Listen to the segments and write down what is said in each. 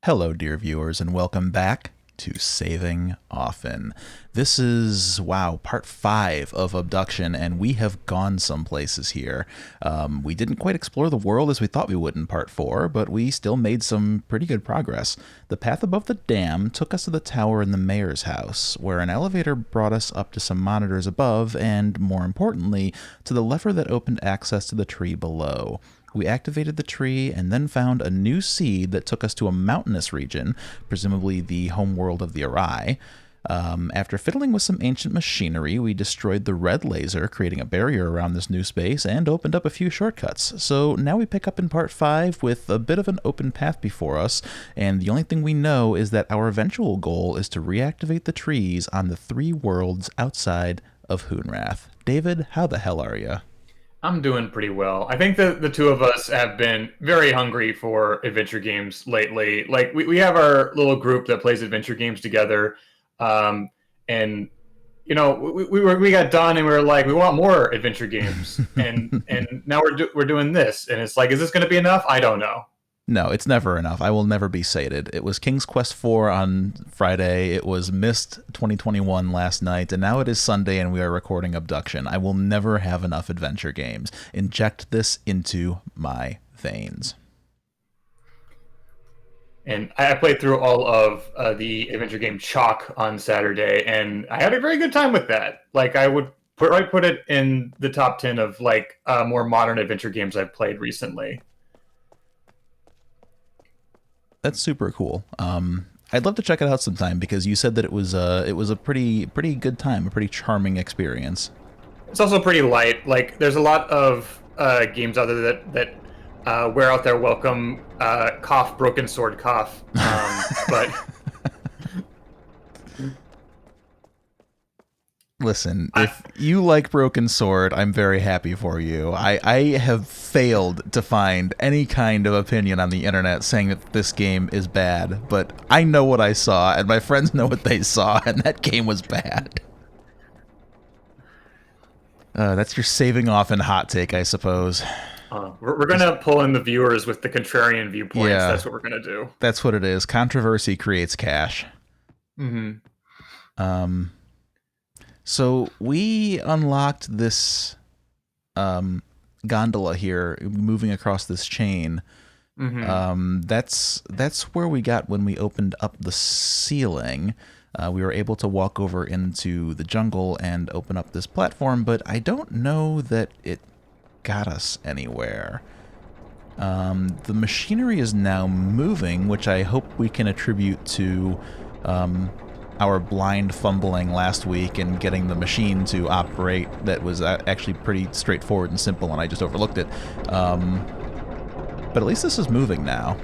Hello, dear viewers, and welcome back to Saving Often. This is, wow, part 5 of Obduction, and we have gone some places here. We didn't quite explore the world as we thought we would in part 4, but we still made some pretty good progress. The path above the dam took us to the tower in the mayor's house, where an elevator brought us up to some monitors above, and more importantly, to the lever that opened access to the tree below. We activated the tree and then found a new seed that took us to a mountainous region, presumably the homeworld of the Arai. After fiddling with some ancient machinery, we destroyed the red laser, creating a barrier around this new space, and opened up a few shortcuts. So now we pick up in part 5 with a bit of an open path before us, and the only thing we know is that our eventual goal is to reactivate the trees on the 3 worlds outside of Hunrath. David, how the hell are you? I'm doing pretty well. I think that the two of us have been very hungry for adventure games lately. Like we have our little group that plays adventure games together, and we got done and we were like, we want more adventure games, and now we're doing this, and it's like, is this going to be enough? I don't know. No, it's never enough. I will never be sated. It was King's Quest IV on Friday. It was Myst 2021 last night, and now it is Sunday and we are recording Obduction. I will never have enough adventure games. Inject this into my veins. And I played through all of the adventure game Chalk on Saturday, and I had a very good time with that. Like, I would put it in the top 10 of like more modern adventure games I've played recently. That's super cool. I'd love to check it out sometime because you said that it was a pretty good time, a pretty charming experience. It's also pretty light. Like, there's a lot of games out there that wear out their welcome. Cough, broken sword, cough. But listen, if you like Broken Sword, I'm very happy for you. I have failed to find any kind of opinion on the internet saying that this game is bad, but I know what I saw, and my friends know what they saw, and that game was bad. That's your saving off and hot take, I suppose. We're going to pull in the viewers with the contrarian viewpoints. Yeah, that's what we're going to do. That's what it is. Controversy creates cash. Mm-hmm. So we unlocked this gondola here, moving across this chain. Mm-hmm. That's where we got when we opened up the ceiling. We were able to walk over into the jungle and open up this platform, but I don't know that it got us anywhere. The machinery is now moving, which I hope we can attribute to our blind fumbling last week and getting the machine to operate. That was actually pretty straightforward and simple, and I just overlooked it. But at least this is moving now.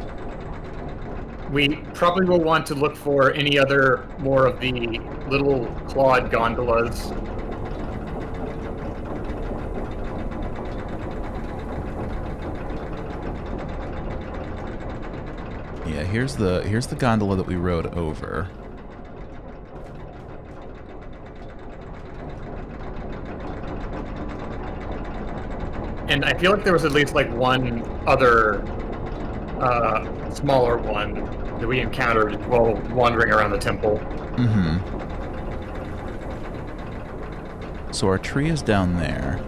We probably will want to look for any other more of the little clawed gondolas. Yeah, here's the gondola that we rode over. And I feel like there was at least like one other smaller one that we encountered while wandering around the temple. Mm-hmm. So our tree is down there.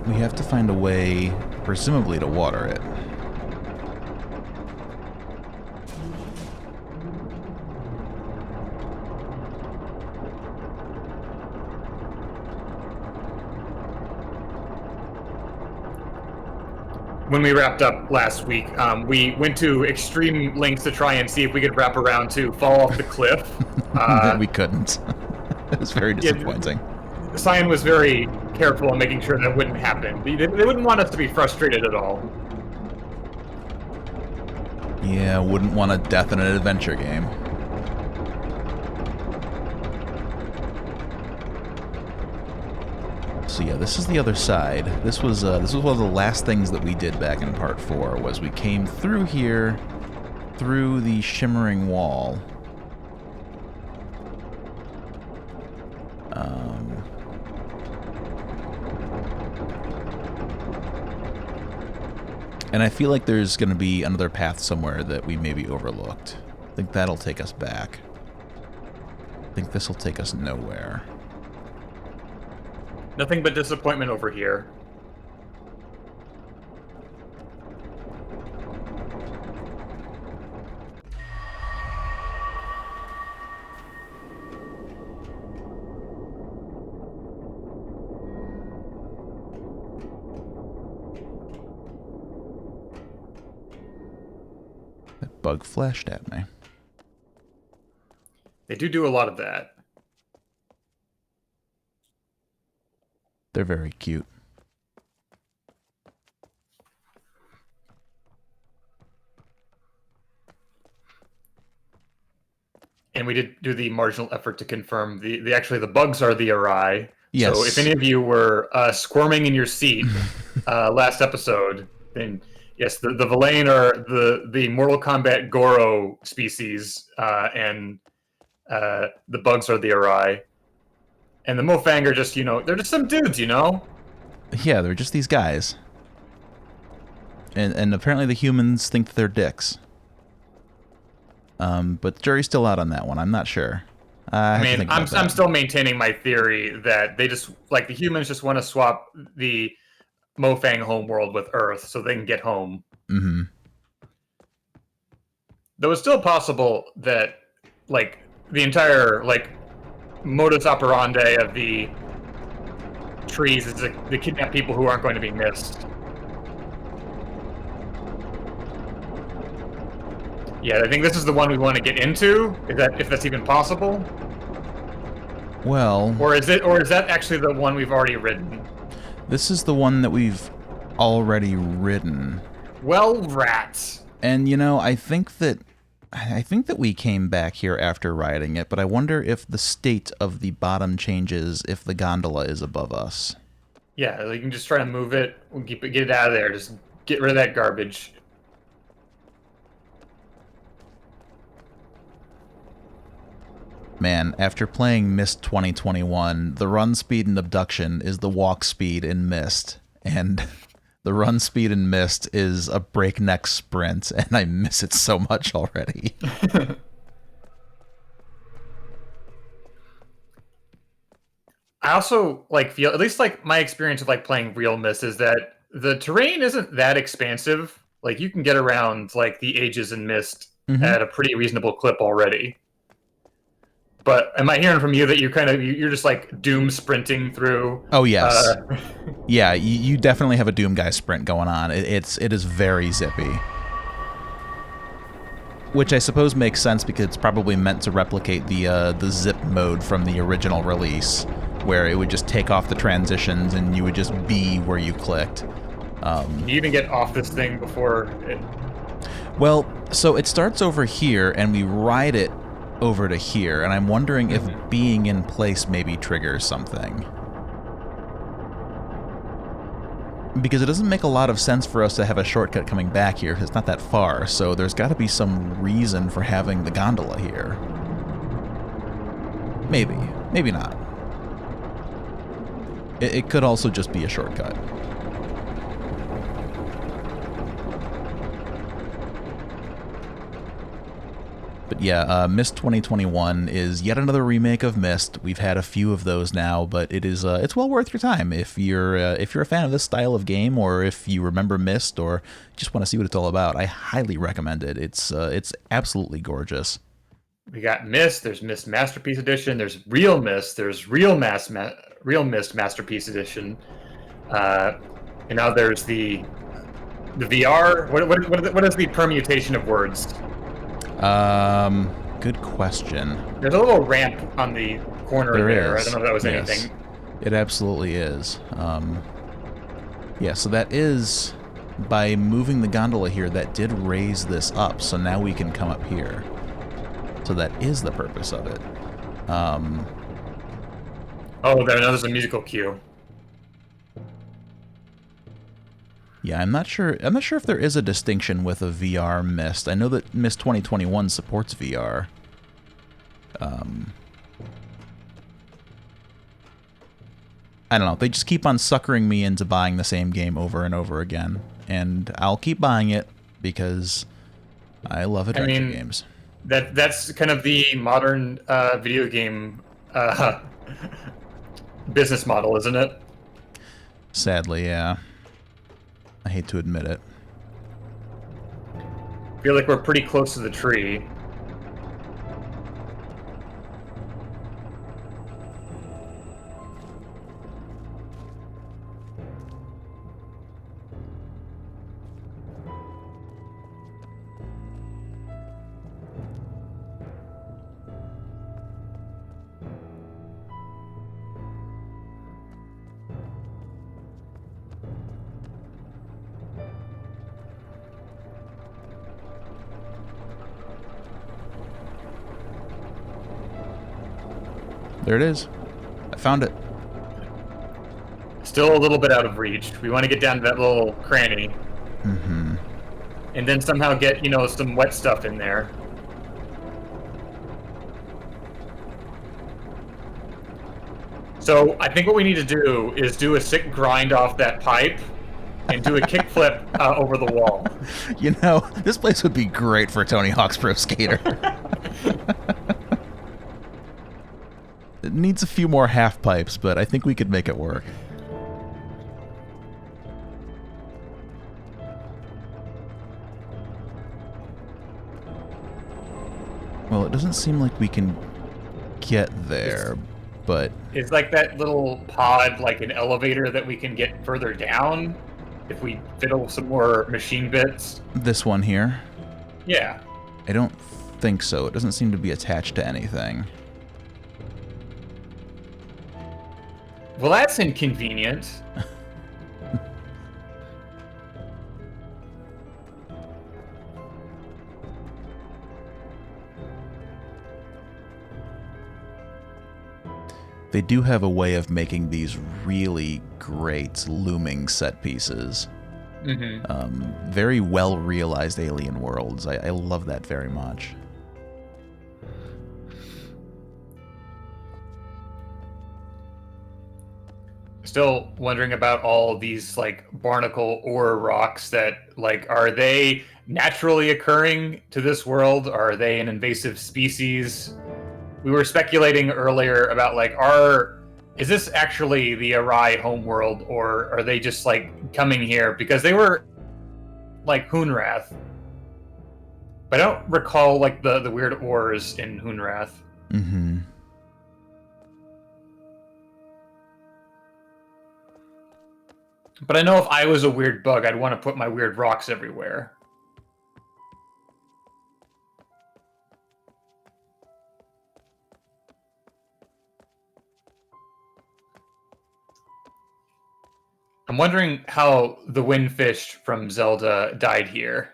We have to find a way, presumably, to water it. When we wrapped up last week, we went to extreme lengths to try and see if we could wrap around to fall off the cliff. We couldn't. It was very disappointing. Yeah, Cyan was very careful in making sure that wouldn't happen. They wouldn't want us to be frustrated at all. Yeah, wouldn't want a death in an adventure game. So yeah, this is the other side. This was one of the last things that we did back in part 4, was we came through here, through the shimmering wall. And I feel like there's going to be another path somewhere that we maybe overlooked. I think that'll take us back. I think this will take us nowhere. Nothing but disappointment over here. That bug flashed at me. They do a lot of that. They're very cute. And we did do the marginal effort to confirm actually the bugs are the awry. Yes. So if any of you were squirming in your seat last episode, then yes, the Villain are the Mortal Kombat Goro species, and the bugs are the awry. And the Mofang are just, they're just some dudes, Yeah, they're just these guys. And apparently the humans think that they're dicks. But the jury's still out on that one. I'm not sure. I'm still maintaining my theory that they just, the humans just want to swap the Mofang homeworld with Earth so they can get home. Mm-hmm. Though it's still possible that, the entire, modus operandi of the trees is to kidnap people who aren't going to be missed. Yeah, I think this is the one we want to get into, if that's even possible. Well, or is that actually the one we've already ridden? This is the one that we've already ridden. Well, rats. And I think that we came back here after riding it, but I wonder if the state of the bottom changes if the gondola is above us. Yeah, you can just try to move it, get it out of there, just get rid of that garbage. Man, after playing Myst 2021, the run speed in Obduction is the walk speed in Myst, and the run speed in Myst is a breakneck sprint, and I miss it so much already. I also feel, at least my experience with playing real Myst is that the terrain isn't that expansive. You can get around the ages in Myst at a pretty reasonable clip already. But am I hearing from you that you're just doom sprinting through? Oh yes, yeah. You definitely have a Doom guy sprint going on. It is very zippy, which I suppose makes sense because it's probably meant to replicate the zip mode from the original release, where it would just take off the transitions and you would just be where you clicked. You even get off this thing before it. Well, so it starts over here and we ride it over to here, and I'm wondering if being in place maybe triggers something. Because it doesn't make a lot of sense for us to have a shortcut coming back here, because it's not that far, so there's got to be some reason for having the gondola here. Maybe. Maybe not. It could also just be a shortcut. But yeah, Myst 2021 is yet another remake of Myst. We've had a few of those now, but it's well worth your time if you're a fan of this style of game, or if you remember Myst, or just want to see what it's all about. I highly recommend it. It's absolutely gorgeous. We got Myst. There's Myst Masterpiece Edition. There's Real Myst. There's Real Myst Masterpiece Edition. And now there's the VR. What is the permutation of words? Good question. There's a little ramp on the corner there. I don't know if that was anything. It absolutely is. Yeah, so that is, by moving the gondola here, that did raise this up, so now we can come up here. So that is the purpose of it. Oh, there's a musical cue. Yeah, I'm not sure if there is a distinction with a VR Myst. I know that Myst 2021 supports VR. I don't know. They just keep on suckering me into buying the same game over and over again. and I'll keep buying it because I love adventure games. That's kind of the modern video game business model, isn't it? Sadly, yeah. I hate to admit it. I feel like we're pretty close to the tree. There it is. I found it. Still a little bit out of reach. We want to get down to that little cranny. Mm-hmm. And then somehow get, you know, some wet stuff in there. So I think what we need to do is do a sick grind off that pipe and do a kickflip over the wall. You know, this place would be great for Tony Hawk's Pro Skater. It needs a few more half pipes, but I think we could make it work. Well, it doesn't seem like we can get there, but... It's like that little pod, like an elevator that we can get further down if we fiddle some more machine bits. This one here? Yeah. I don't think so. It doesn't seem to be attached to anything. Well, that's inconvenient. They do have a way of making these really great looming set pieces. Mm-hmm. Very well realized alien worlds. I love that very much. Still wondering about all these like barnacle ore rocks that like are they naturally occurring to this world? Are they an invasive species? We were speculating earlier about like is this actually the Arai homeworld, or are they just like coming here because they were like Hunrath? But I don't recall like the weird ores in Hunrath. Mm-hmm. But I know if I was a weird bug, I'd want to put my weird rocks everywhere. I'm wondering how the windfish from Zelda died here.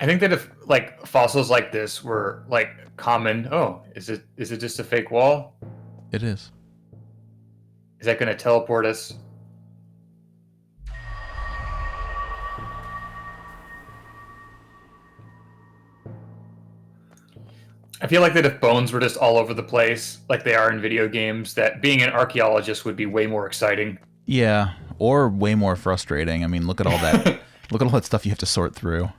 I think that if like fossils like this were like common, is it just a fake wall? It is. Is that going to teleport us? I feel like that if bones were just all over the place, like they are in video games, that being an archaeologist would be way more exciting. Yeah, or way more frustrating. I mean, look at all that. Look at all that stuff you have to sort through.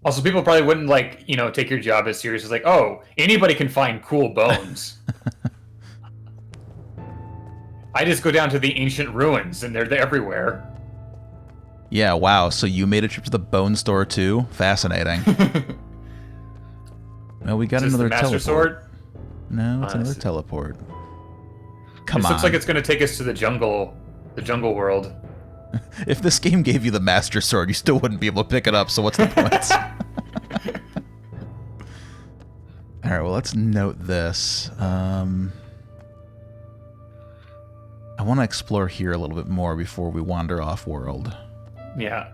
Also, people probably wouldn't like, you know, take your job as serious as like, oh, anybody can find cool bones. I just go down to the ancient ruins and they're everywhere. Yeah, wow. So you made a trip to the bone store too? Fascinating. Well, we got another Master teleport. Sword? No, it's another teleport. Come this on. looks like it's going to take us to the jungle world. If this game gave you the Master Sword, you still wouldn't be able to pick it up, so what's the point? Alright, well, let's note this. I want to explore here a little bit more before we wander off-world. Yeah.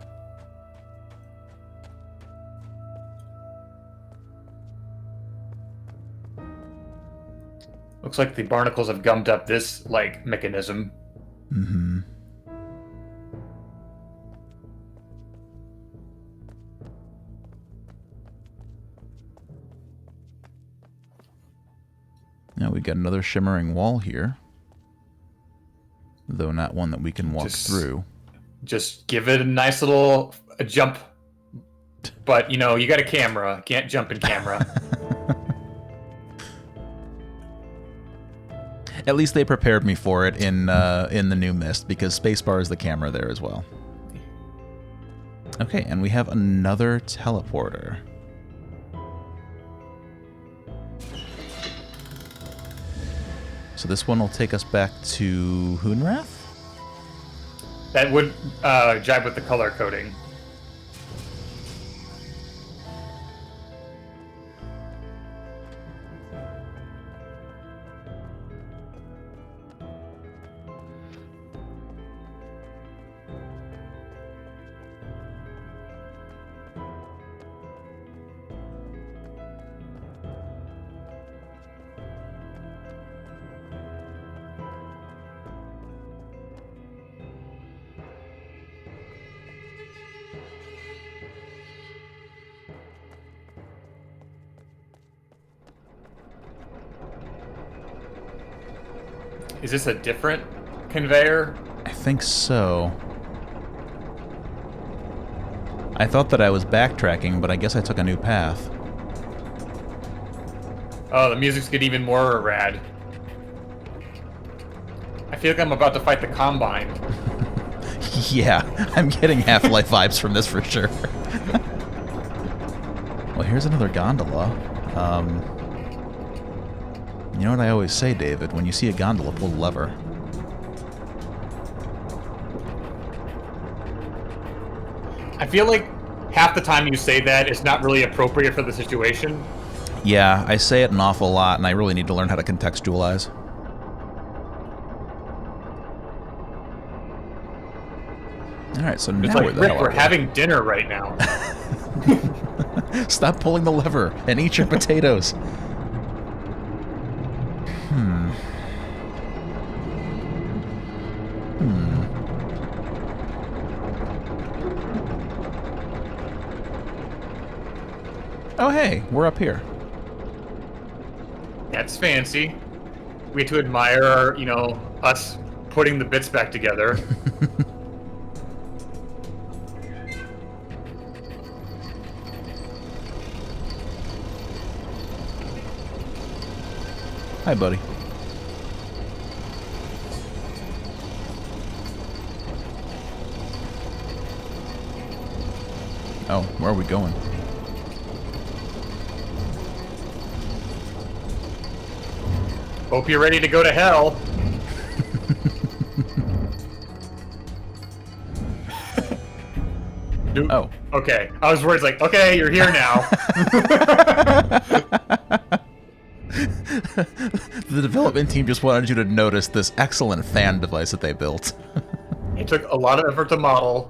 Looks like the barnacles have gummed up this, like, mechanism. Mm-hmm. got another shimmering wall here. Though not one that we can walk through. Just give it a nice little jump. But, you know, you got a camera. Can't jump in camera. At least they prepared me for it in the new Myst, because spacebar is the camera there as well. Okay, and we have another teleporter. So this one will take us back to Hunrath? That would jibe with the color coding. Is this a different conveyor? I think so. I thought that I was backtracking, but I guess I took a new path. Oh, the music's getting even more rad. I feel like I'm about to fight the Combine. Yeah, I'm getting Half-Life vibes from this for sure. Well, here's another gondola. You know what I always say, David? When you see a gondola, pull the lever. I feel like half the time you say that is not really appropriate for the situation. Yeah, I say it an awful lot, and I really need to learn how to contextualize. Alright, so now it's like, where the Rick, hell are we're we? having dinner right now. Stop pulling the lever and eat your potatoes. Oh, hey, we're up here. That's fancy. We get to admire our, you know, us putting the bits back together. Hi, buddy. Oh, where are we going? Hope you're ready to go to hell. Dude, Oh. Okay. I was worried, like, okay, you're here now. The development team just wanted you to notice this excellent fan device that they built. It took a lot of effort to model.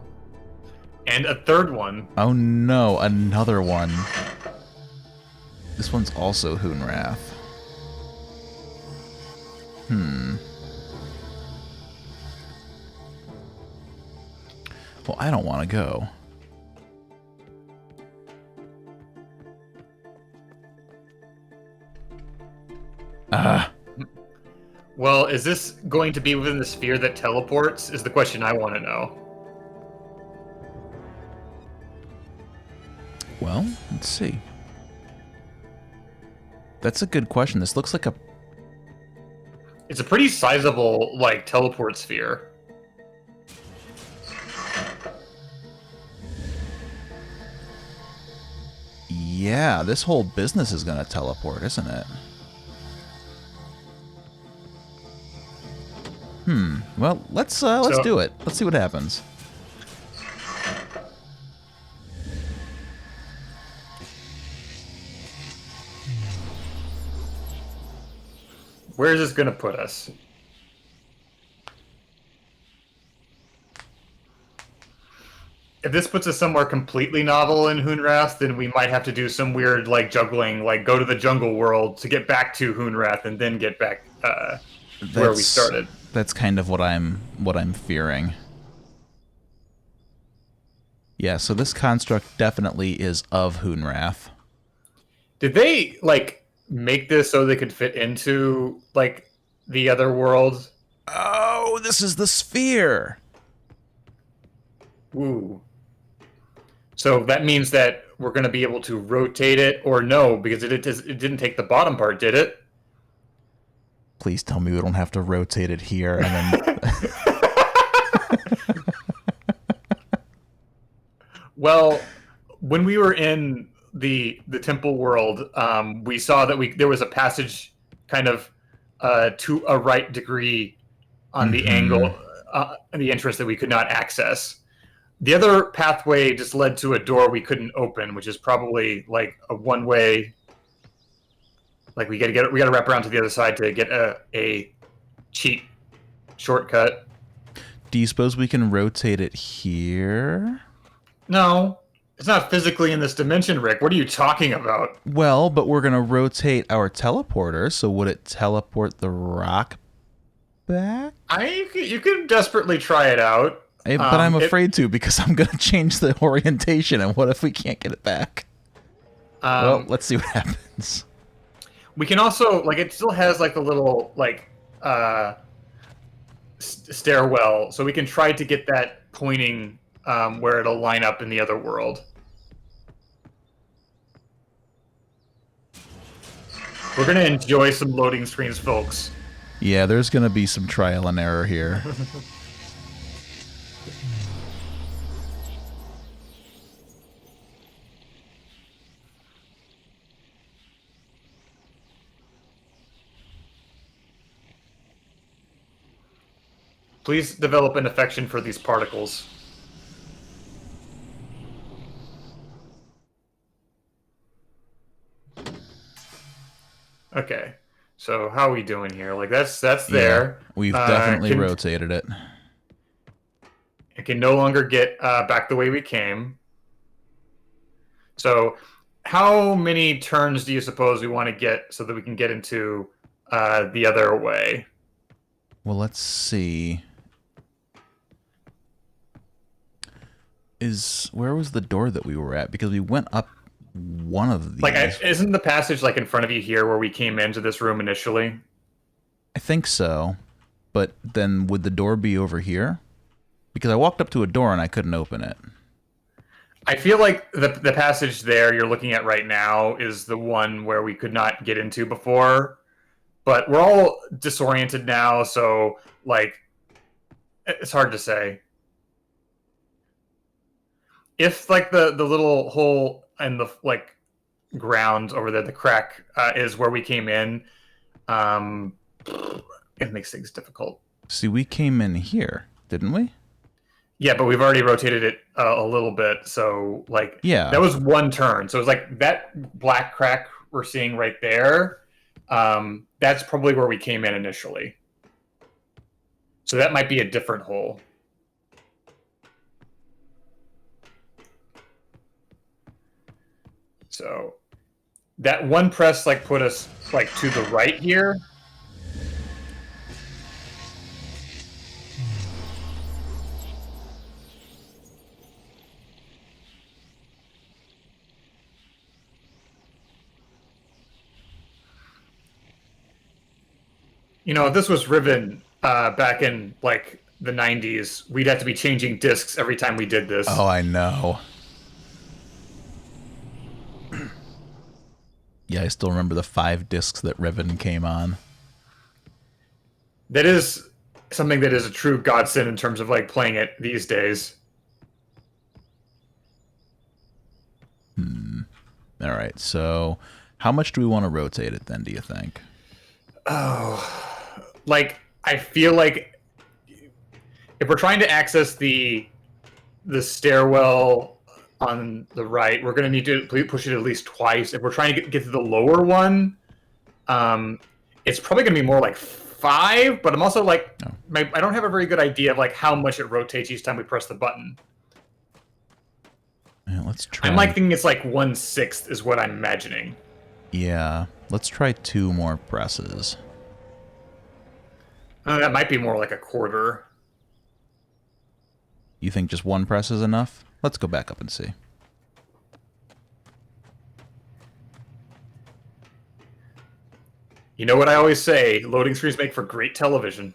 And a third one. Oh no, another one. This one's also Hunrath. Well, I don't want to go. Well, is this going to be within the sphere that teleports? Is the question I want to know. Well, let's see. That's a good question. This looks like a... It's a pretty sizable, like, teleport sphere. Yeah, this whole business is going to teleport, isn't it? Well, let's do it. Let's see what happens. Where is this going to put us? If this puts us somewhere completely novel in Hunrath, then we might have to do some weird, like, juggling, like go to the jungle world to get back to Hunrath and then get back where we started. That's kind of what I'm fearing. Yeah, so this construct definitely is of Hunrath. Did they, like, make this so they could fit into like the other world. Oh, this is the sphere. Ooh. So that means that we're going to be able to rotate it, or no, because it didn't take the bottom part, did it? Please tell me we don't have to rotate it here and then. Well, when we were in the temple world, we saw that there was a passage kind of to a right degree on the angle, the entrance that we could not access. The other pathway just led to a door we couldn't open, which is probably like a one-way. Like we gotta wrap around to the other side to get a cheap shortcut. Do you suppose we can rotate it here? No, it's not physically in this dimension, Rick. What are you talking about? Well, but we're going to rotate our teleporter, so would it teleport the rock back? You could desperately try it out. But I'm afraid to, because I'm going to change the orientation, and what if we can't get it back? Well, let's see what happens. We can also, like, it still has, like, the little, like, stairwell, so we can try to get that pointing where it'll line up in the other world. We're going to enjoy some loading screens, folks. Yeah, there's going to be some trial and error here. Please develop an affection for these particles. Okay, so how are we doing here? Like that's there. Yeah, we've definitely rotated it. It can no longer get back the way we came. So, how many turns do you suppose we want to get so that we can get into the other way? Well, let's see. Where was the door that we were at? Because we went up one of these. Like, isn't the passage like in front of you here where we came into this room initially? I think so. But then would the door be over here? Because I walked up to a door and I couldn't open it. I feel like the passage there you're looking at right now is the one where we could not get into before. But we're all disoriented now, so, like, it's hard to say. If, like, the little hole in the, like, ground over there, the crack, is where we came in, it makes things difficult. See, we came in here, didn't we? Yeah, but we've already rotated it a little bit, so, like, yeah, that was one turn. So it was like that black crack we're seeing right there, that's probably where we came in initially. So that might be a different hole. So that one press, like, put us, like, to the right here. You know, if this was Riven back in, like, the 90s, we'd have to be changing discs every time we did this. Oh, I know. Yeah, I still remember the 5 discs that Riven came on. That is something that is a true godsend in terms of, like, playing it these days. All right, so how much do we want to rotate it then, do you think? Oh, like, I feel like if we're trying to access the stairwell on the right, we're going to need to push it at least twice. If we're trying to get to the lower one, it's probably going to be more like 5, but I'm also like, I don't have a very good idea of, like, how much it rotates each time we press the button. Yeah, let's try. I'm like thinking it's like 1/6 is what I'm imagining. Yeah, let's try 2 more presses. That might be more like a quarter. You think just 1 press is enough? Let's go back up and see. You know what I always say, loading screens make for great television.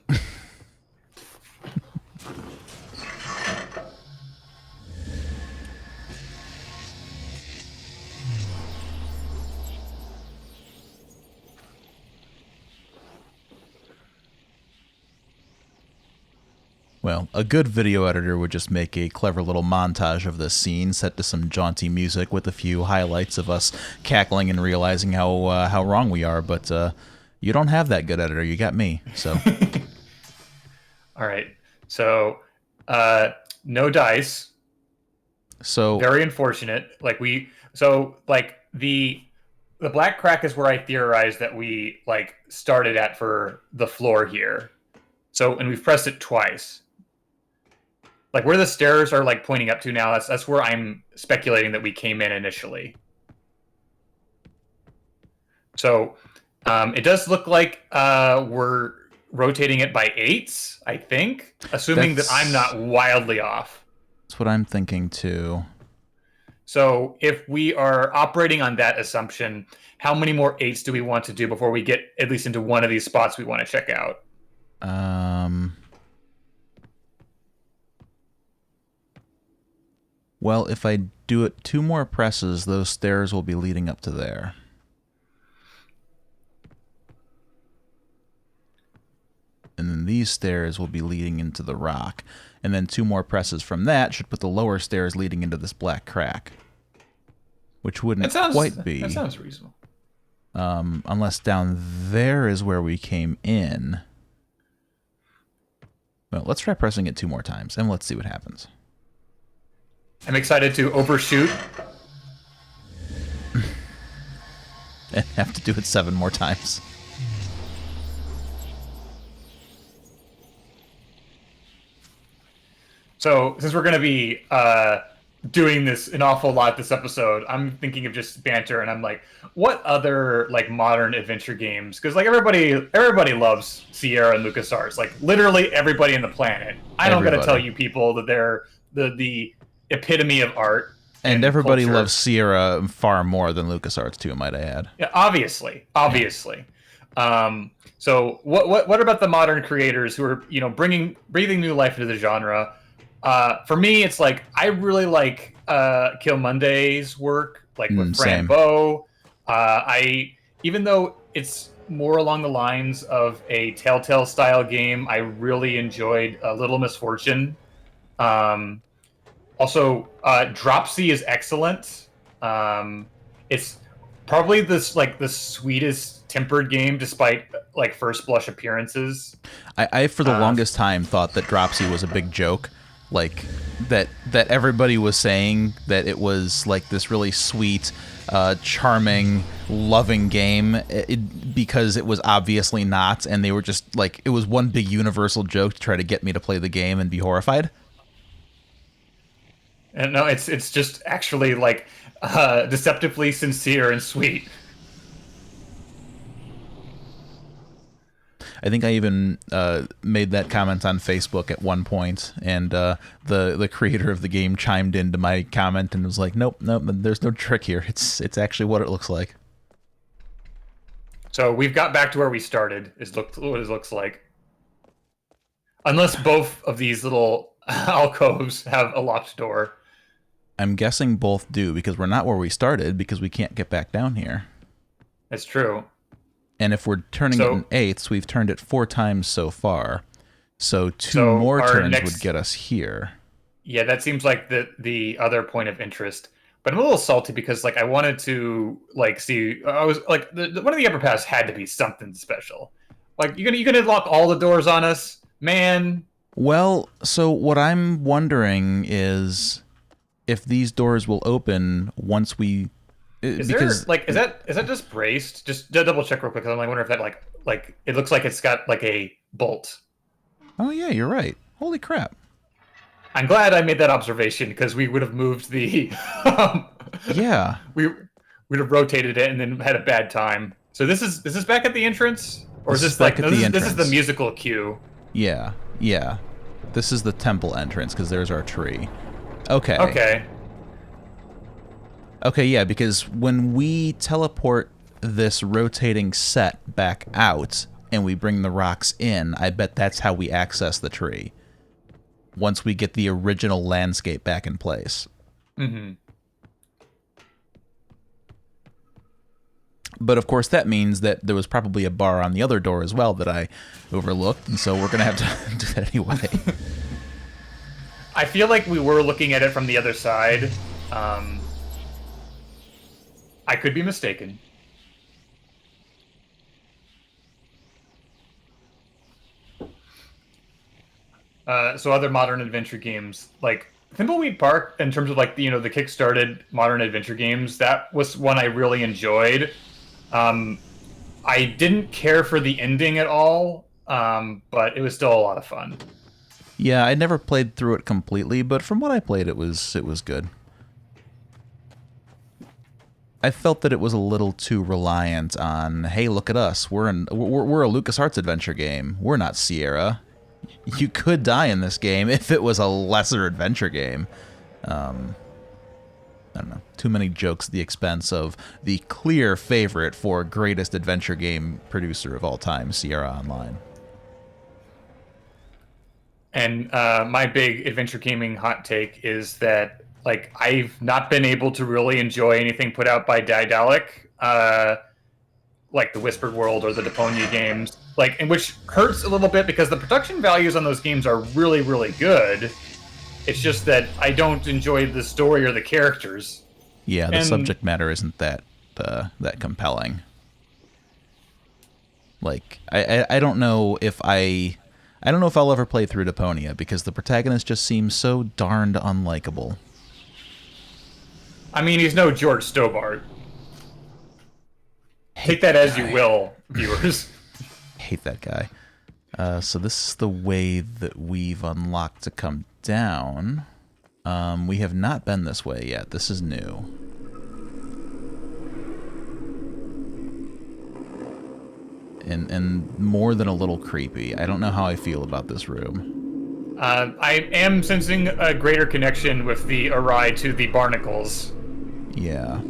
Well, a good video editor would just make a clever little montage of this scene set to some jaunty music with a few highlights of us cackling and realizing how wrong we are, but you don't have that good editor. You got me, so. All right. So, no dice. So very unfortunate. The black crack is where I theorized that we started at for the floor here. So, and we've pressed it twice. Like where the stairs are pointing up to now, that's where I'm speculating that we came in initially. So it does look like we're rotating it by 8s, I think, assuming that I'm not wildly off. That's what I'm thinking too. So if we are operating on that assumption, how many more 8s do we want to do before we get at least into one of these spots we want to check out? Well, if I do it 2 more presses, those stairs will be leading up to there. And then these stairs will be leading into the rock. And then 2 more presses from that should put the lower stairs leading into this black crack. Which wouldn't quite be. That sounds reasonable. Unless down there is where we came in. Well, let's try pressing it 2 more times, and let's see what happens. I'm excited to overshoot. And have to do it 7 more times. So, since we're going to be doing this an awful lot this episode, I'm thinking of just banter, and I'm like, what other modern adventure games? Because everybody loves Sierra and LucasArts. Literally everybody in the planet. I don't got to tell you people that they're the epitome of art. And everybody culture. Loves Sierra far more than LucasArts too, might I add. Yeah, obviously. Yeah. So what about the modern creators who are breathing new life into the genre? For me, it's I really like Kill Monday's work, with Fran Bow. Even though it's more along the lines of a Telltale style game, I really enjoyed Little Misfortune. Also, Dropsy is excellent. It's probably the sweetest tempered game, despite first blush appearances. I for the longest time thought that Dropsy was a big joke. That everybody was saying that it was this really sweet, charming, loving game because it was obviously not, and they were just it was one big universal joke to try to get me to play the game and be horrified. And no, it's just actually deceptively sincere and sweet. I think I even made that comment on Facebook at one point, and the creator of the game chimed into my comment and was like, "Nope, there's no trick here. It's actually what it looks like." So we've got back to where we started. What it looks like, unless both of these little alcoves have a locked door. I'm guessing both do, because we're not where we started, because we can't get back down here. That's true. And if we're turning it in 8ths, we've turned it 4 times so far. So 2 more turns would get us here. Yeah, that seems like the other point of interest. But I'm a little salty because I wanted to see. I was one of the upper paths had to be something special. You gonna lock all the doors on us, man? Well, so what I'm wondering is if these doors will open once we. Is that just braced? Just double check real quick, because I'm wondering if that it looks like it's got a bolt. Oh yeah, you're right. Holy crap! I'm glad I made that observation, because we would have moved the. Yeah. We would have rotated it and then had a bad time. So is this back at the entrance, or is this this is the musical cue? Yeah. This is the temple entrance, because there's our tree. Okay, yeah, because when we teleport this rotating set back out and we bring the rocks in, I bet that's how we access the tree. Once we get the original landscape back in place. Mm-hmm. But of course that means that there was probably a bar on the other door as well that I overlooked, and so we're going to have to do that anyway. I feel like we were looking at it from the other side. I could be mistaken. So other modern adventure games, like Thimbleweed Park, in terms of like the kickstarted modern adventure games, that was one I really enjoyed. I didn't care for the ending at all, but it was still a lot of fun. Yeah, I never played through it completely, but from what I played, it was good. I felt that it was a little too reliant on, hey, look at us, we're a LucasArts adventure game. We're not Sierra. You could die in this game if it was a lesser adventure game. I don't know. Too many jokes at the expense of the clear favorite for greatest adventure game producer of all time, Sierra Online. And my big adventure gaming hot take is that like I've not been able to really enjoy anything put out by Daedalic, like the Whispered World or the Deponia games, like, and which hurts a little bit because the production values on those games are really, really good. It's just that I don't enjoy the story or the characters. Yeah, the subject matter isn't that compelling. Like, I don't know if I don't know if I'll ever play through Deponia because the protagonist just seems so darned unlikable. I mean, he's no George Stobart. Take that as you will, viewers. Hate that guy. So this is the way that we've unlocked to come down. We have not been this way yet. This is new. And more than a little creepy. I don't know how I feel about this room. I am sensing a greater connection with the awry to the barnacles. Yeah.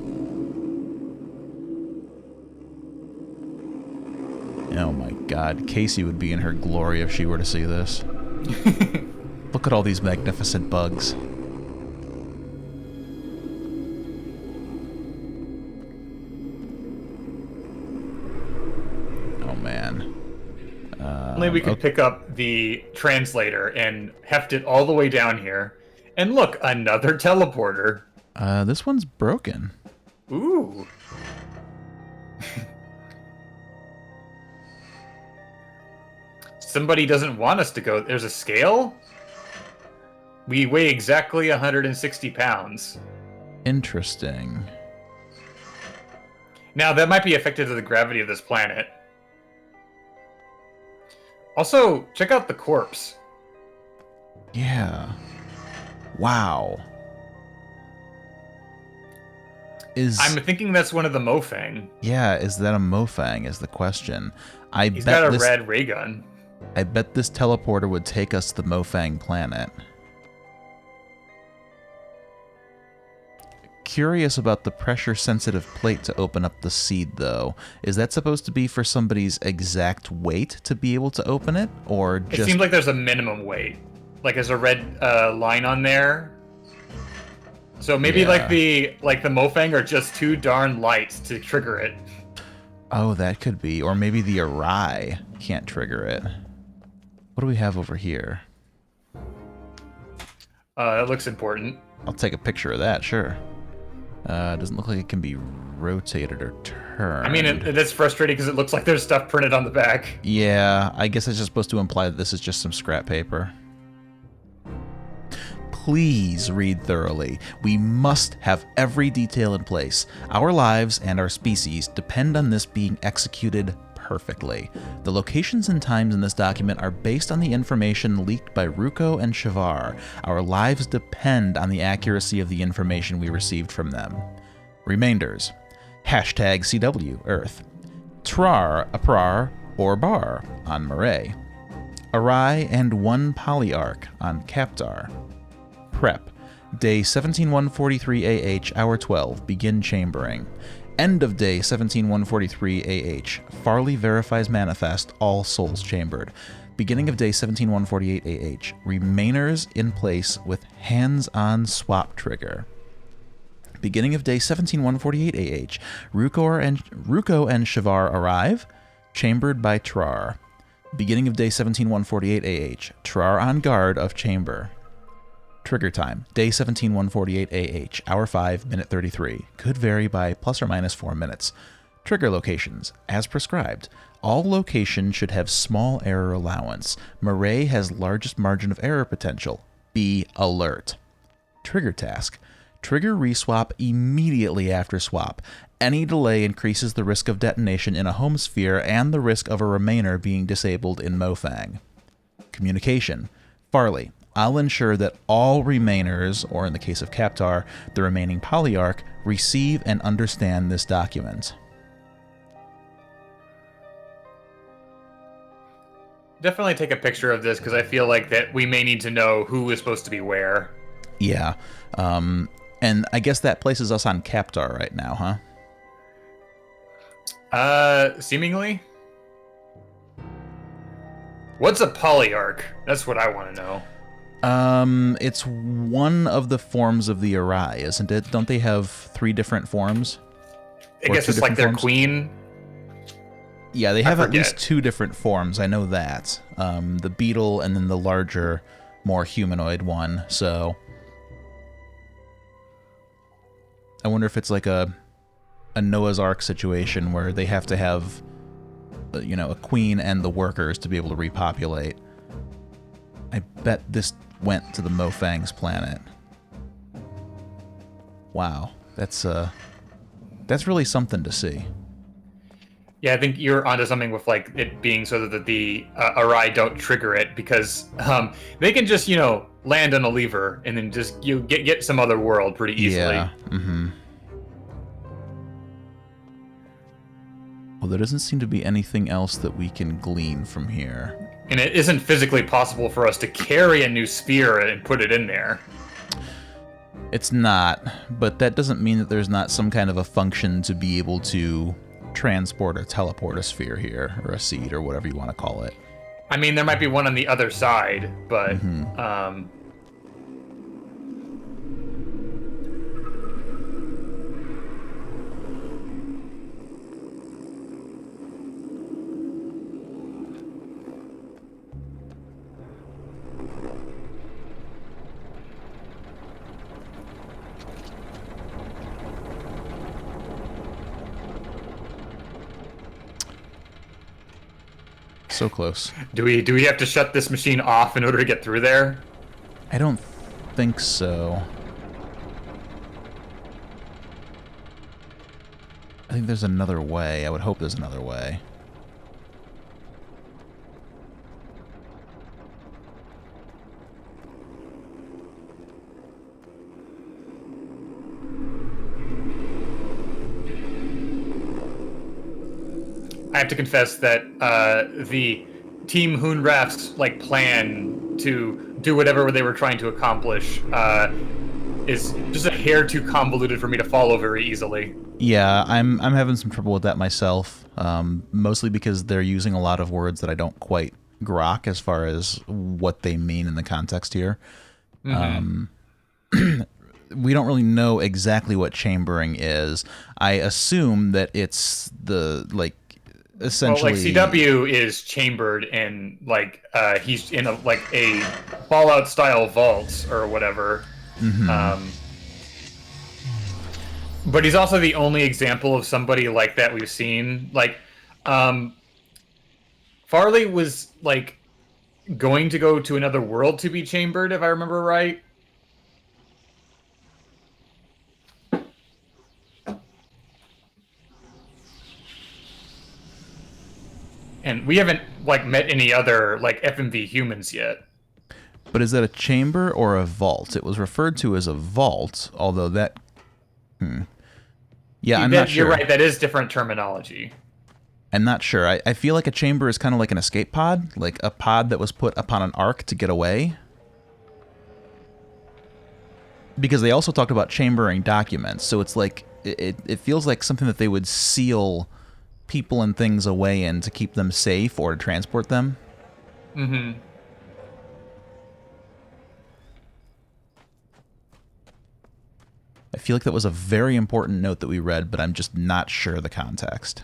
Oh my god, Casey would be in her glory if she were to see this. Look at all these magnificent bugs. Oh man. Only we could pick up the translator and heft it all the way down here. And look, another teleporter. This one's broken. Ooh. Somebody doesn't want us to go. There's a scale? We weigh exactly 160 pounds. Interesting. Now, that might be affected to the gravity of this planet. Also, check out the corpse. Yeah. Wow. I'm thinking that's one of the Mofang. Yeah, is that a Mofang is the question. He's got a red ray gun. I bet this teleporter would take us to the Mofang planet. Curious about the pressure-sensitive plate to open up the seed, though. Is that supposed to be for somebody's exact weight to be able to open it, or just... It seems like there's a minimum weight. Like there's a red line on there. So maybe like the Mofang are just too darn light to trigger it. Oh, that could be. Or maybe the Arai can't trigger it. What do we have over here? That looks important. I'll take a picture of that, sure. Doesn't look like it can be rotated or turned. I mean, that's frustrating because it looks like there's stuff printed on the back. Yeah, I guess it's just supposed to imply that this is just some scrap paper. Please read thoroughly. We must have every detail in place. Our lives and our species depend on this being executed perfectly. The locations and times in this document are based on the information leaked by Ruko and Shavar. Our lives depend on the accuracy of the information we received from them. Remainders. Hashtag CW Earth. Trar, Aprar, or Bar on Marae. Arai and 1 Polyarch on Kaptar. Prep. Day 17143 AH, Hour 12. Begin chambering. End of day 17143 AH. Farley verifies manifest, all souls chambered. Beginning of day 17148 AH. Remainers in place with hands-on swap trigger. Beginning of day 17148 AH. Ruko and Shavar arrive, chambered by Trar. Beginning of day 17148 AH. Trar on guard of chamber. Trigger time, day 17148 AH, hour 5, minute 33. Could vary by plus or minus 4 minutes. Trigger locations, as prescribed. All locations should have small error allowance. Murray has largest margin of error potential. Be alert. Trigger task. Trigger reswap immediately after swap. Any delay increases the risk of detonation in a home sphere and the risk of a remainer being disabled in Mofang. Communication. Farley. I'll ensure that all remainers, or in the case of Kaptar, the remaining polyarch, receive and understand this document. Definitely take a picture of this, because I feel like that we may need to know who is supposed to be where. Yeah. And I guess that places us on Kaptar right now, huh? Seemingly. What's a polyarch? That's what I want to know. It's one of the forms of the Arai, isn't it? Don't they have 3 different forms? I guess it's like their queen. Yeah, they have at least 2 different forms. I know that. The beetle and then the larger, more humanoid one. So I wonder if it's like a Noah's Ark situation where they have to have, a queen and the workers to be able to repopulate. I bet this went to the Mofang's planet. Wow, that's really something to see. Yeah, I think you're onto something with like it being so that the Arai don't trigger it, because they can just land on a lever and then just get some other world pretty easily. Yeah. Mm-hmm. Well, there doesn't seem to be anything else that we can glean from here. And it isn't physically possible for us to carry a new sphere and put it in there. It's not, but that doesn't mean that there's not some kind of a function to be able to transport or teleport a sphere here, or a seed, or whatever you want to call it. I mean, there might be one on the other side, but... So close. Do we have to shut this machine off in order to get through there? I don't think so. I think there's another way. I would hope there's another way. I have to confess that the Team Hunrath's plan to do whatever they were trying to accomplish is just a hair too convoluted for me to follow very easily. Yeah, I'm having some trouble with that myself, mostly because they're using a lot of words that I don't quite grok as far as what they mean in the context here. Mm-hmm. We don't really know exactly what chambering is. I assume that it's essentially... Well, CW is chambered and he's in a Fallout style vault or whatever. Mm-hmm. But he's also the only example of somebody like that we've seen. Farley was going to go to another world to be chambered, if I remember right. And we haven't met any other FMV humans yet. But is that a chamber or a vault? It was referred to as a vault, although that... Yeah, I'm not sure. You're right, that is different terminology. I'm not sure. I feel like a chamber is kind of like an escape pod, like a pod that was put upon an ark to get away. Because they also talked about chambering documents, so it's like it feels like something that they would seal people and things away in to keep them safe or to transport them. Mm-hmm. I feel like that was a very important note that we read, but I'm just not sure the context.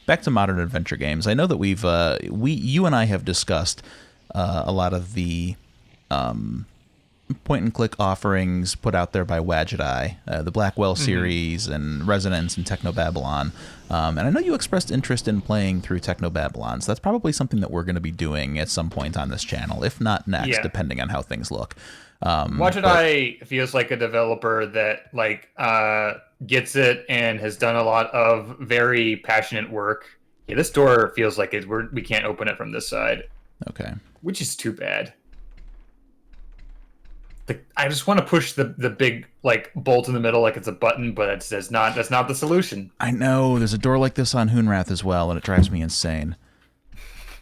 Back to modern adventure games. I know that you and I have discussed a lot of the point and click offerings put out there by Wadget Eye, the Blackwell series and Resonance and Technobabylon. And I know you expressed interest in playing through Technobabylon, so that's probably something that we're going to be doing at some point on this channel, if not next, depending on how things look. Wadget Eye feels like a developer that gets it and has done a lot of very passionate work. Yeah, this door feels like we can't open it from this side. Okay. Which is too bad. I just want to push the big bolt in the middle like it's a button, but that's not the solution. I know there's a door like this on Hunrath as well, and it drives me insane.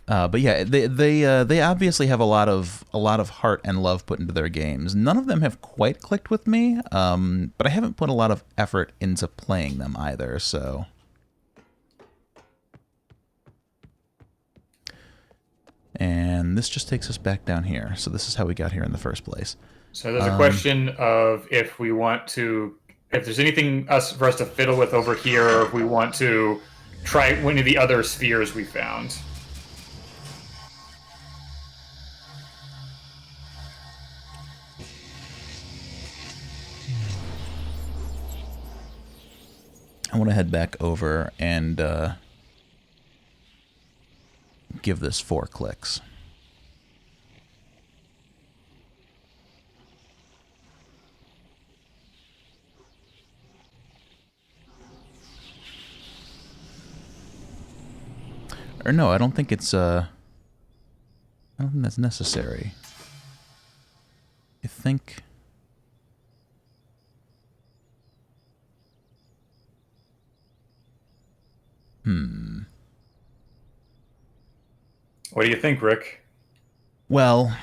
But yeah, they obviously have a lot of heart and love put into their games. None of them have quite clicked with me, but I haven't put a lot of effort into playing them either. So, and this just takes us back down here. So this is how we got here in the first place. So there's a question of if there's anything for us to fiddle with over here, or if we want to try one of the other spheres we found. I want to head back over and give this 4 clicks. Or no, I don't think it's I don't think that's necessary. I think What do you think, Rick? Well,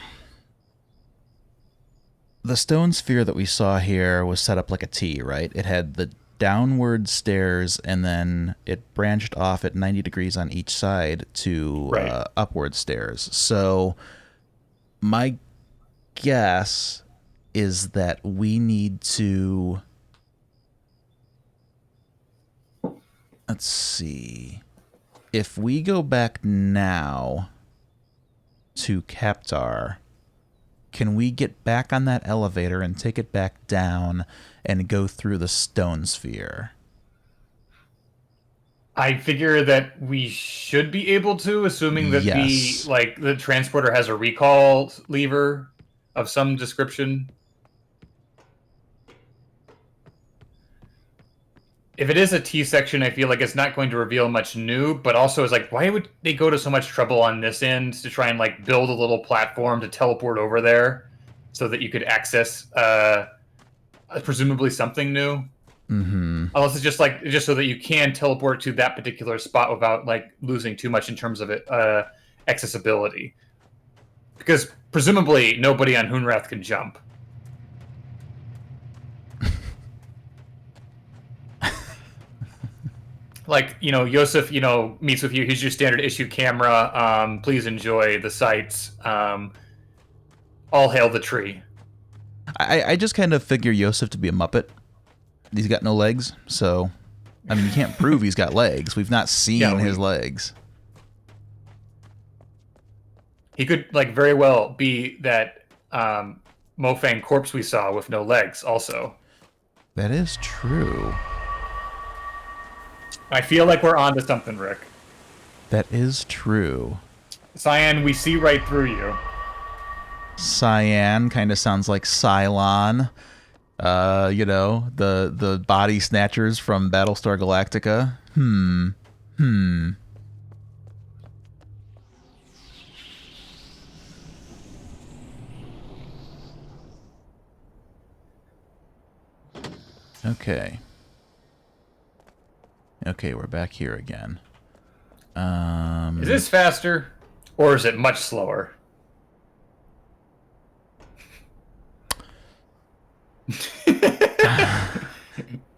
the stone sphere that we saw here was set up like a T, right? It had the downward stairs, and then it branched off at 90 degrees on each side to upward stairs. So my guess is that we need to... Let's see. If we go back now to Kaptar, can we get back on that elevator and take it back down and go through the stone sphere? I figure that we should be able to, assuming that the transporter has a recall lever of some description. If it is a T section, I feel like it's not going to reveal much new, but also it's like, why would they go to so much trouble on this end to try and build a little platform to teleport over there so that you could access presumably something new? Mm-hmm. Unless it's just so that you can teleport to that particular spot without losing too much in terms of accessibility. Because presumably nobody on Hunrath can jump. Yosef, meets with you. Here's your standard issue camera. Please enjoy the sights. All hail the tree. I just kind of figure Yosef to be a Muppet. He's got no legs, so... I mean, you can't prove he's got legs. We've not seen his legs. He could, very well be that Mofang corpse we saw with no legs, also. That is true. I feel like we're onto something, Rick. That is true. Cyan, we see right through you. Cyan kind of sounds like Cylon. The body snatchers from Battlestar Galactica. Okay. Okay, we're back here again. Is this faster, or is it much slower?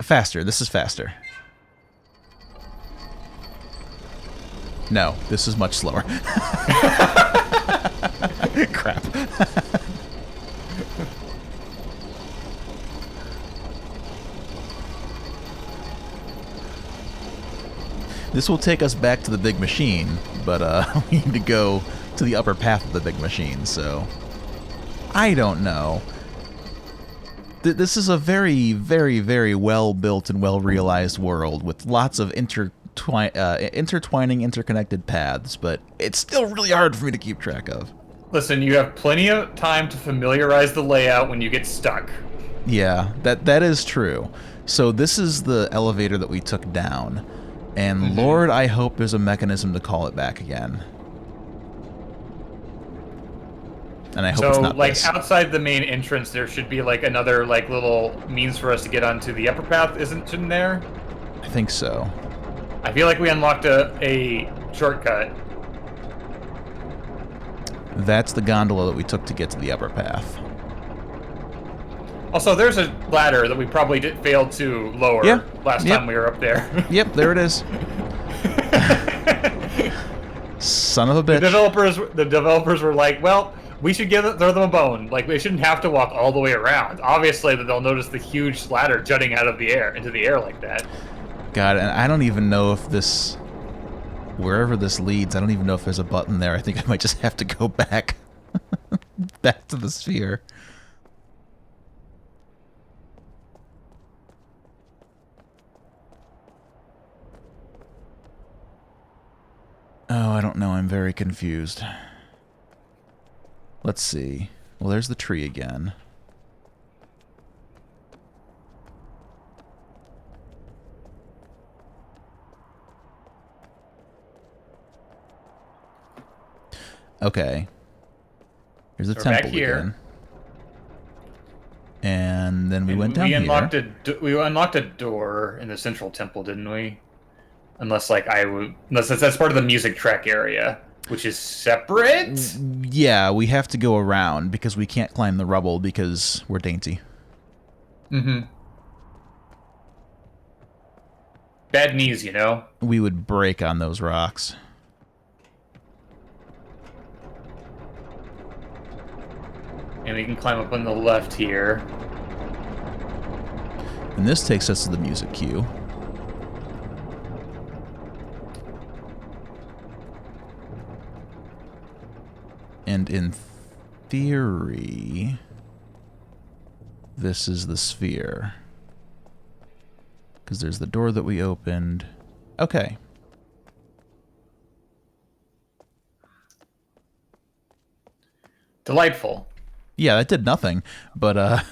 Faster. This is faster. No, this is much slower. Crap. This will take us back to the big machine, but we need to go to the upper path of the big machine, so... I don't know. This is a very, very, very well-built and well-realized world with lots of intertwining, interconnected paths, but it's still really hard for me to keep track of. Listen, you have plenty of time to familiarize the layout when you get stuck. Yeah, that is true. So this is the elevator that we took down, and Lord, I hope there's a mechanism to call it back again. And I hope it's not like this. Outside the main entrance, there should be like another like little means for us to get onto the upper path, isn't there? I think so. I feel like we unlocked a shortcut. That's the gondola that we took to get to the upper path. Also, there's a ladder that we probably failed to lower last time we were up there. Yep, there it is. Son of a bitch. The developers were like, well, we should throw them a bone. Like, they shouldn't have to walk all the way around. Obviously, that they'll notice the huge ladder jutting out of the air, into the air like that. God, and I don't even know if this... Wherever this leads, I don't even know if there's a button there. I think I might just have to go back. Back to the sphere. Oh, I don't know. I'm very confused. Let's see. Well, there's the tree again. Okay. Here's the temple again. And then we went down here. We unlocked a door in the central temple, didn't we? Unless that's part of the music track area, which is separate? Yeah, we have to go around because we can't climb the rubble because we're dainty. Mm-hmm. Bad knees, you know? We would break on those rocks. And we can climb up on the left here. And this takes us to the music cue. And in theory, this is the sphere. Because there's the door that we opened. Okay. Delightful. Yeah, that did nothing, but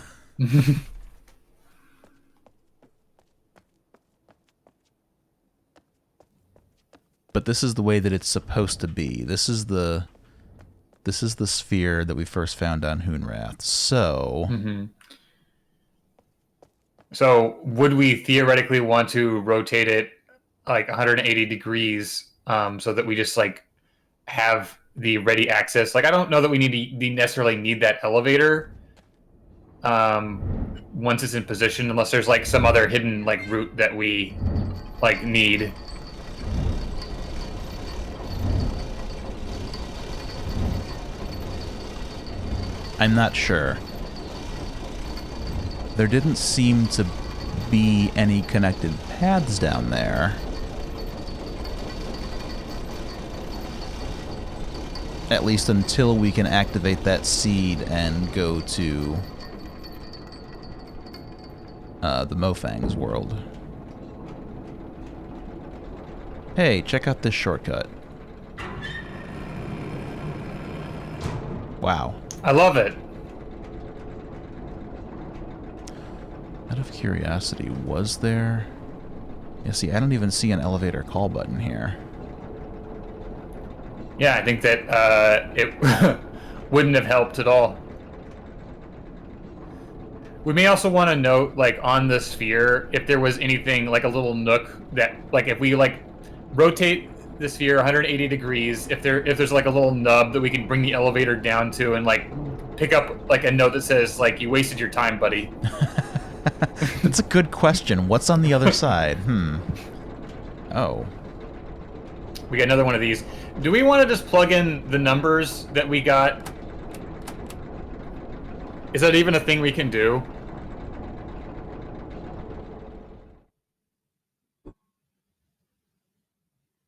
but this is the way that it's supposed to be. This is the sphere that we first found on Hunrath. So So would we theoretically want to rotate it like 180 degrees so that we just like have the ready access? Like, I don't know that we necessarily need that elevator once it's in position, unless there's like some other hidden like route that we like need. I'm not sure. There didn't seem to be any connected paths down there. At least until we can activate that seed and go to the Mofang's world. Hey, check out this shortcut. Wow. I love it. Out of curiosity, was there... Yeah, see, I don't even see an elevator call button here. Yeah, I think that it wouldn't have helped at all. We may also want to note, like, on the sphere, if there was anything, like a little nook that, like, if we, like, rotate the sphere 180 degrees, if there's, like, a little nub that we can bring the elevator down to and, like, pick up, like, a note that says, like, you wasted your time, buddy. That's a good question. What's on the other side? Oh. We got another one of these. Do we want to just plug in the numbers that we got? Is that even a thing we can do?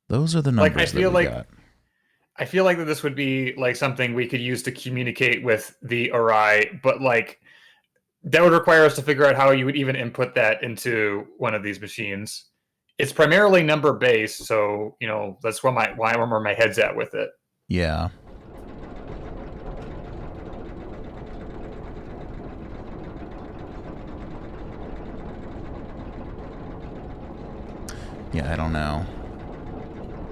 Those are the numbers that we got. I feel like that this would be like something we could use to communicate with the Arai, but like that would require us to figure out how you would even input that into one of these machines. It's primarily number based, so you know that's where my head's at with it. Yeah. Yeah, I don't know.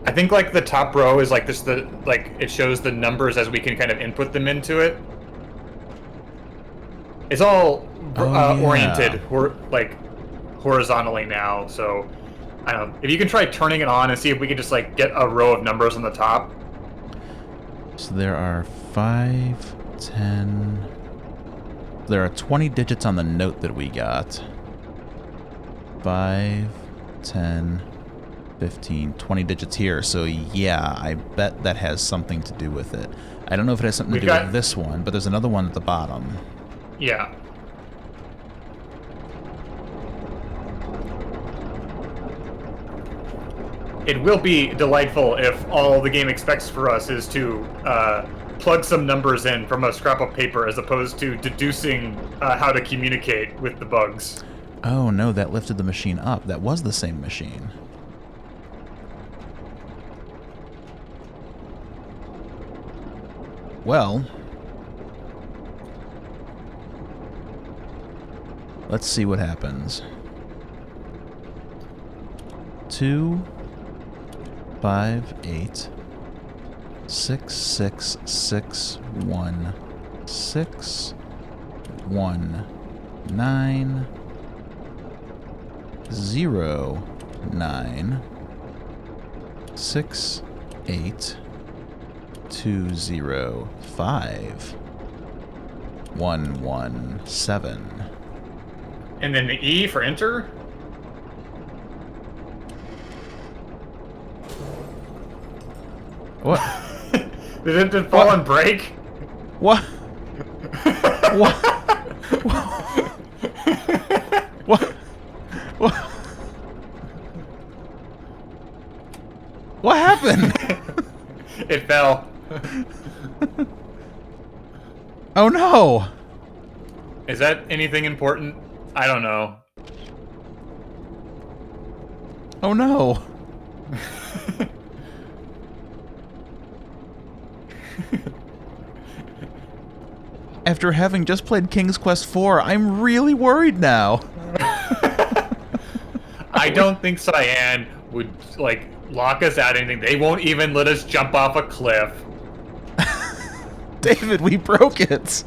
I think like the top row is like this, it shows the numbers as we can kind of input them into it. It's all oriented like horizontally now, so I don't know. If you can try turning it on and see if we can just like get a row of numbers on the top. So there are 5, 10. There are 20 digits on the note that we got. 5, 10, 15, 20 digits here. So yeah, I bet that has something to do with it. I don't know if it has something to do with this one, but there's another one at the bottom. Yeah. It will be delightful if all the game expects for us is to plug some numbers in from a scrap of paper as opposed to deducing how to communicate with the bugs. Oh no, that lifted the machine up. That was the same machine. Well, let's see what happens. 2, 5, 8, 6, 6, 6, 1, 6, 1, 9, 0, 9, 6, 8, 2, 0, 5, 1, 1, 7. And then the E for enter? What? Did it fall and break? What? What? What? What? What happened? It fell. Oh no! Is that anything important? I don't know. Oh no! After having just played King's Quest IV, I'm really worried now. I don't think Cyan would, like, lock us out or anything. They won't even let us jump off a cliff. David, we broke it.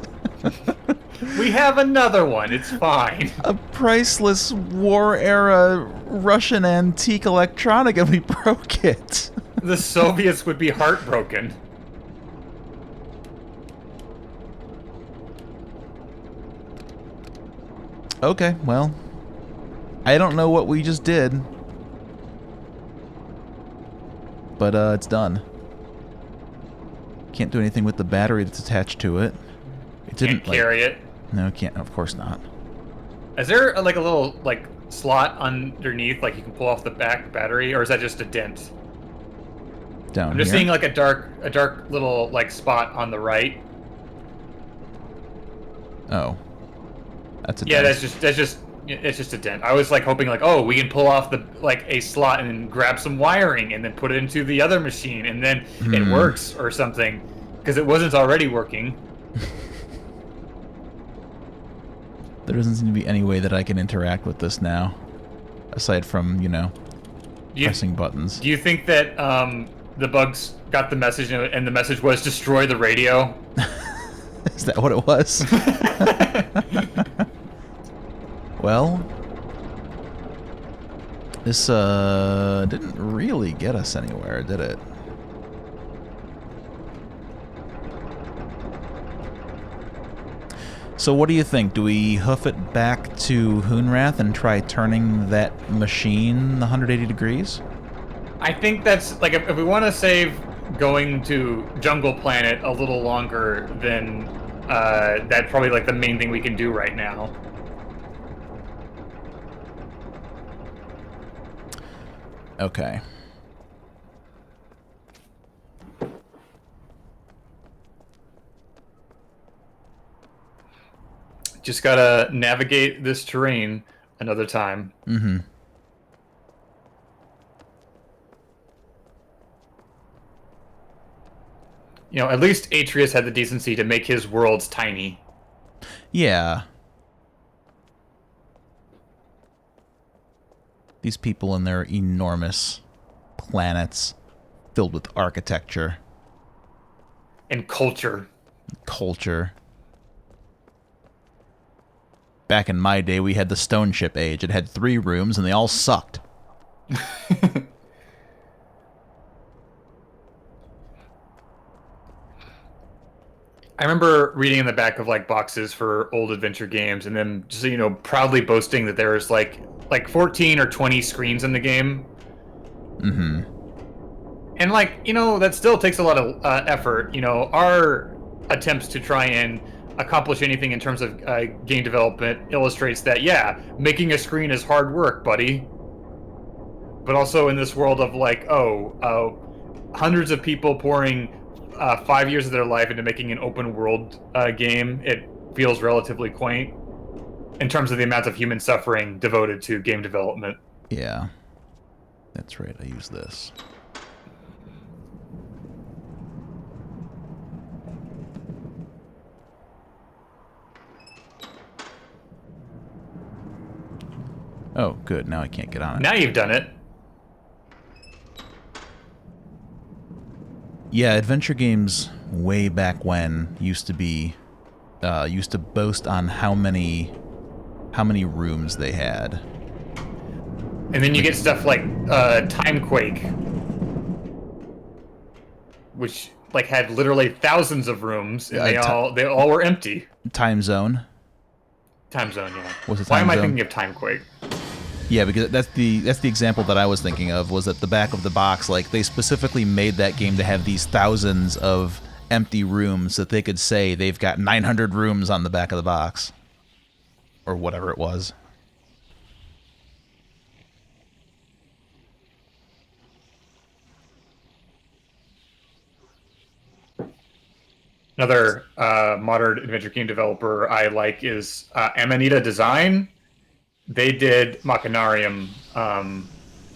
We have another one. It's fine. A priceless war-era Russian antique electronic, and we broke it. The Soviets would be heartbroken. Okay, well, I don't know what we just did, but it's done. Can't do anything with the battery that's attached to it. It didn't Can't carry it. No, can't. Of course not. Is there like a little like slot underneath, like you can pull off the back battery, or is that just a dent? Down I'm just here? seeing like a dark little like spot on the right. Oh, that's a Yeah, dent. it's just a dent. I was like hoping like, oh, we can pull off the like a slot and then grab some wiring and then put it into the other machine and then it works or something, because it wasn't already working. There doesn't seem to be any way that I can interact with this now, aside from, you know, pressing buttons. Do you think that the bugs got the message and the message was destroy the radio? Is that what it was? Well, this didn't really get us anywhere, did it? So what do you think? Do we hoof it back to Hunrath and try turning that machine 180 degrees? I think that's, like, if we want to save going to Jungle Planet a little longer, then that's probably, like, the main thing we can do right now. Okay. Just gotta navigate this terrain another time. Mm-hmm. You know, at least Atreus had the decency to make his worlds tiny. Yeah. These people and their enormous planets filled with architecture. And culture. Culture. Back in my day, we had the Stone Ship Age. It had 3 rooms, and they all sucked. I remember reading in the back of, like, boxes for old adventure games, and then just, you know, proudly boasting that there was like 14 or 20 screens in the game. Mm-hmm. And, like, you know, that still takes a lot of effort. You know, our attempts to try and accomplish anything in terms of game development illustrates that, yeah, making a screen is hard work, buddy. But also in this world of, like, hundreds of people pouring 5 years of their life into making an open world game, it feels relatively quaint in terms of the amount of human suffering devoted to game development. Yeah. That's right, I use this. Oh, good. Now I can't get on it. Now you've done it. Yeah, adventure games way back when used to boast on how many rooms they had. And then you get stuff like Timequake, which, like, had literally thousands of rooms, and they all were empty. Time Zone. Time Zone, yeah. Was it Why Time am I Zone? thinking of Timequake? Yeah, because that's the example that I was thinking of, was at the back of the box. Like, they specifically made that game to have these thousands of empty rooms that they could say they've got 900 rooms on the back of the box. Or whatever it was. Another modern adventure game developer I like is Amanita Design. They did Machinarium,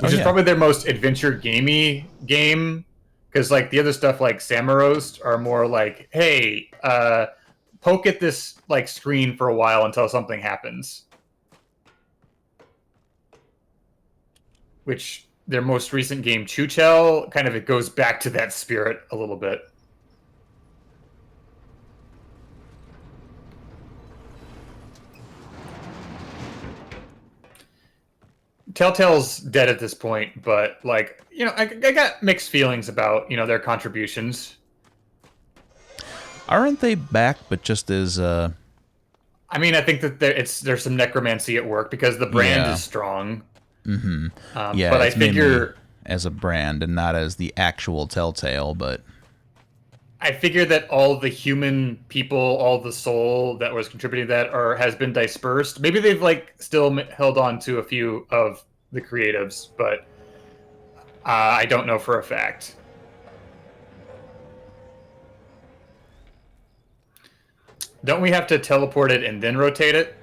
which is probably their most adventure gamey game. Because, like, the other stuff like Samarost are more like, hey, poke at this, like, screen for a while until something happens. Which their most recent game, Chuchel, kind of, it goes back to that spirit a little bit. Telltale's dead at this point, but, like, you know, I got mixed feelings about, you know, their contributions. Aren't they back, but just as I mean, I think that there's some necromancy at work because the brand is strong. Mm-hmm. Yeah, but I figure as a brand and not as the actual Telltale, but I figure that all the human people, all the soul that was contributing to that has been dispersed. Maybe they've, like, still held on to a few of the creatives, but I don't know for a fact. Don't we have to teleport it and then rotate it?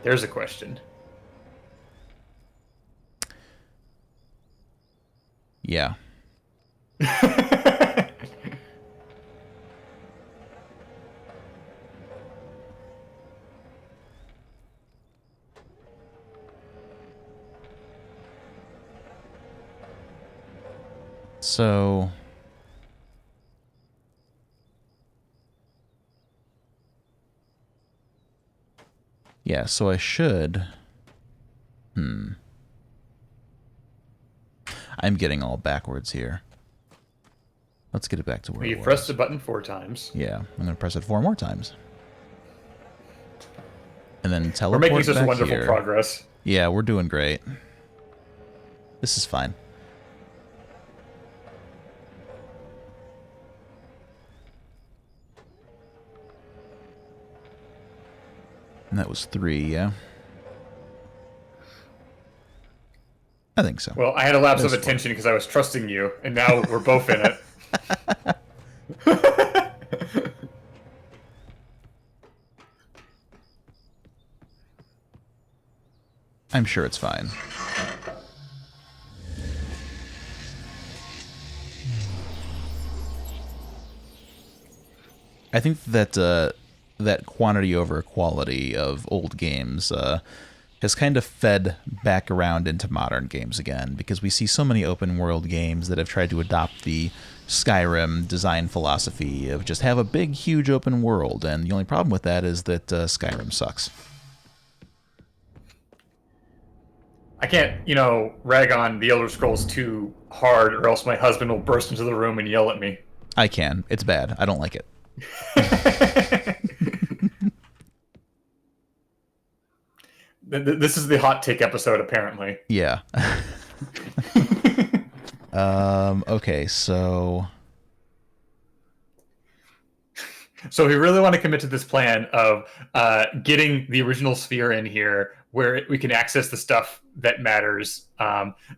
There's a question. Yeah. So Yeah, so I should... I'm getting all backwards here. Let's get it back to where You it was. pressed the button 4 times. Yeah, I'm going to press it 4 more times. And then teleport We're making such back wonderful here. progress. Yeah, we're doing great. This is fine. And that was 3, yeah? I think so. Well, I had a lapse of That's attention because I was trusting you, and now we're both in it. I'm sure it's fine. I think that that quantity over quality of old games has kind of fed back around into modern games again, because we see so many open world games that have tried to adopt the Skyrim design philosophy of just have a big, huge open world, and the only problem with that is that Skyrim sucks. I can't, rag on the Elder Scrolls too hard, or else my husband will burst into the room and yell at me. I can. It's bad. I don't like it. This is the hot take episode, apparently. Yeah. Okay, so... So we really want to commit to this plan of getting the original sphere in here where we can access the stuff that matters.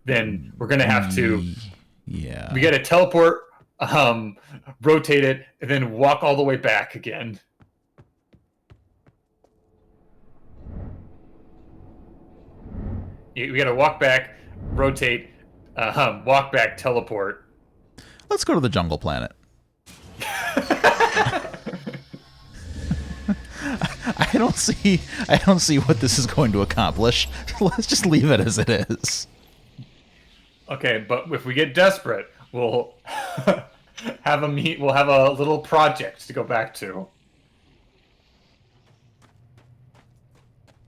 Then we're going to have to... Yeah. We got to teleport, rotate it, and then walk all the way back again. We got to walk back, rotate, walk back, teleport. Let's go to the jungle planet. I don't see what this is going to accomplish. Let's just leave it as it is. Okay, but if we get desperate, we'll have a little project to go back to.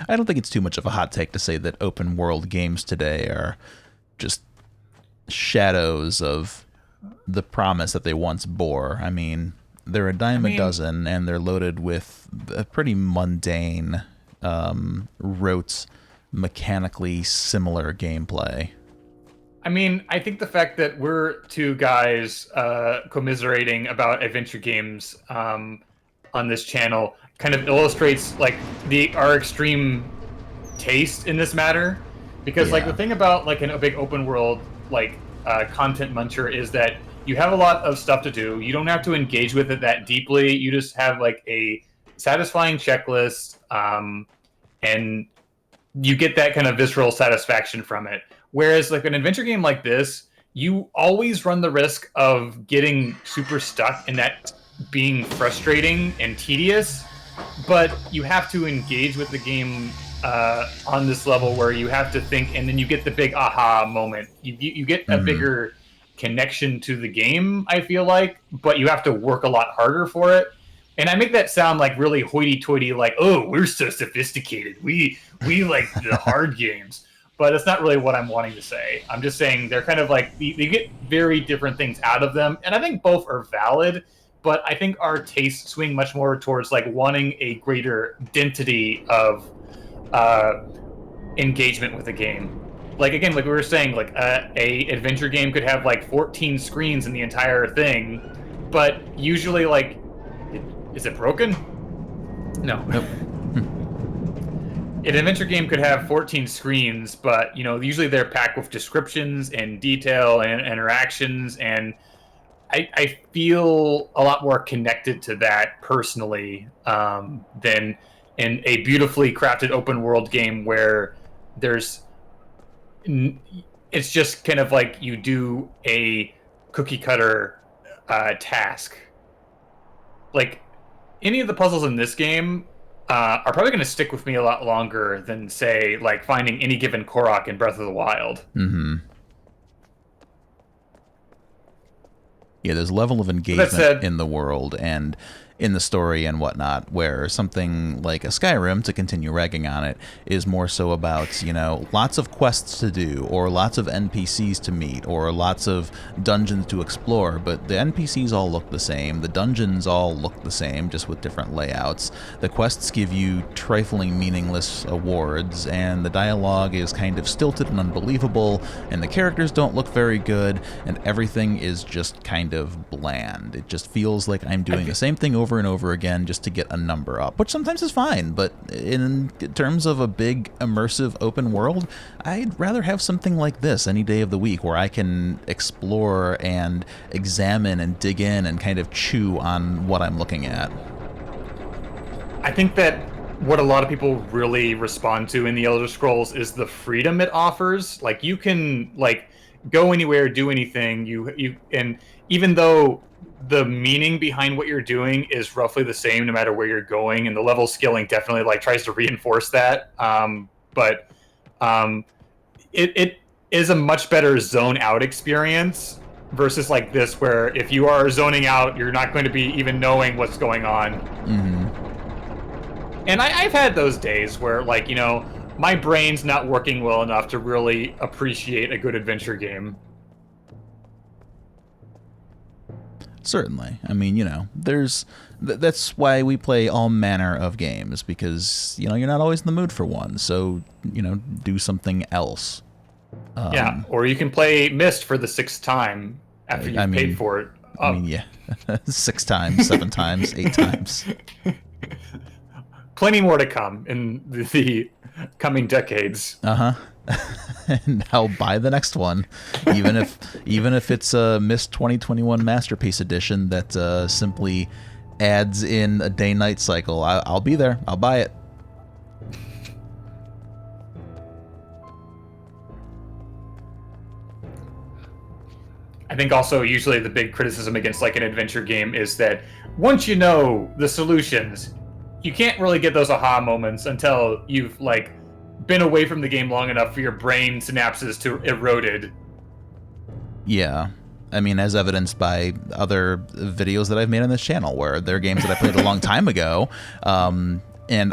I don't think it's too much of a hot take to say that open world games today are just shadows of the promise that they once bore. I mean, they're a dime a dozen, and they're loaded with a pretty mundane, rote, mechanically similar gameplay. I mean, I think the fact that we're two guys commiserating about adventure games on this channel kind of illustrates like our extreme taste in this matter. Because like the thing about like a big open world like content muncher is that you have a lot of stuff to do. You don't have to engage with it that deeply. You just have like a satisfying checklist, and you get that kind of visceral satisfaction from it. Whereas like an adventure game like this, you always run the risk of getting super stuck and that being frustrating and tedious, but you have to engage with the game on this level where you have to think, and then you get the big aha moment. You get a bigger connection to the game, I feel like, but you have to work a lot harder for it. And I make that sound like really hoity-toity, like, oh, we're so sophisticated. We like the hard games. But it's not really what I'm wanting to say. I'm just saying they're kind of like, they get very different things out of them. And I think both are valid, but I think our tastes swing much more towards like wanting a greater density of engagement with a game. Like, again, like we were saying, like a adventure game could have like 14 screens in the entire thing, but usually like, is it broken? No. Nope. An adventure game could have 14 screens, but usually they're packed with descriptions and detail and interactions, and I feel a lot more connected to that personally than in a beautifully crafted open world game where it's just kind of like you do a cookie cutter task. Like any of the puzzles in this game are probably going to stick with me a lot longer than, say, like finding any given Korok in Breath of the Wild. Mm-hmm. Yeah, there's a level of engagement in the world, and in the story and whatnot, where something like a Skyrim, to continue ragging on it, is more so about, lots of quests to do, or lots of NPCs to meet, or lots of dungeons to explore, but the NPCs all look the same, the dungeons all look the same, just with different layouts. The quests give you trifling, meaningless awards, and the dialogue is kind of stilted and unbelievable, and the characters don't look very good, and everything is just kind of bland. It just feels like I'm doing the same thing over and over again just to get a number up, which sometimes is fine, but in terms of a big, immersive, open world, I'd rather have something like this any day of the week where I can explore and examine and dig in and kind of chew on what I'm looking at. I think that what a lot of people really respond to in the Elder Scrolls is the freedom it offers. Like, you can, like, go anywhere, do anything, and even though the meaning behind what you're doing is roughly the same no matter where you're going, and the level scaling definitely like tries to reinforce that. But it is a much better zone out experience versus like this, where if you are zoning out, you're not going to be even knowing what's going on. Mm-hmm. And I've had those days where, like, my brain's not working well enough to really appreciate a good adventure game. Certainly. I mean, that's why we play all manner of games, because, you're not always in the mood for one. So, do something else. Yeah, or you can play Myst for the 6th time after you've paid for it. I mean, yeah. 6 times, 7 times, 8 times. Plenty more to come in the coming decades. Uh-huh. And I'll buy the next one, even if it's a Myst 2021 Masterpiece Edition that simply adds in a day-night cycle. I'll be there. I'll buy it. I think also usually the big criticism against like an adventure game is that once you know the solutions, you can't really get those aha moments until you've like been away from the game long enough for your brain synapses to eroded. Yeah. I mean, as evidenced by other videos that I've made on this channel, where they're games that I played a long time ago, and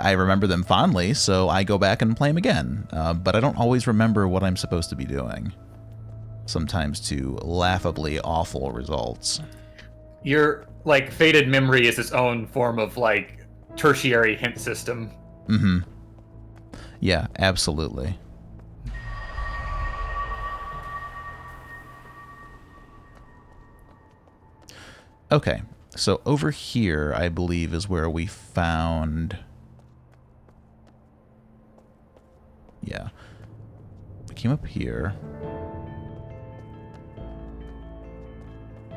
I remember them fondly, so I go back and play them again. But I don't always remember what I'm supposed to be doing. Sometimes to laughably awful results. Your, like, faded memory is its own form of, like, tertiary hint system. Mm-hmm. Yeah, absolutely. Okay, so over here, I believe, is where we found... Yeah. We came up here.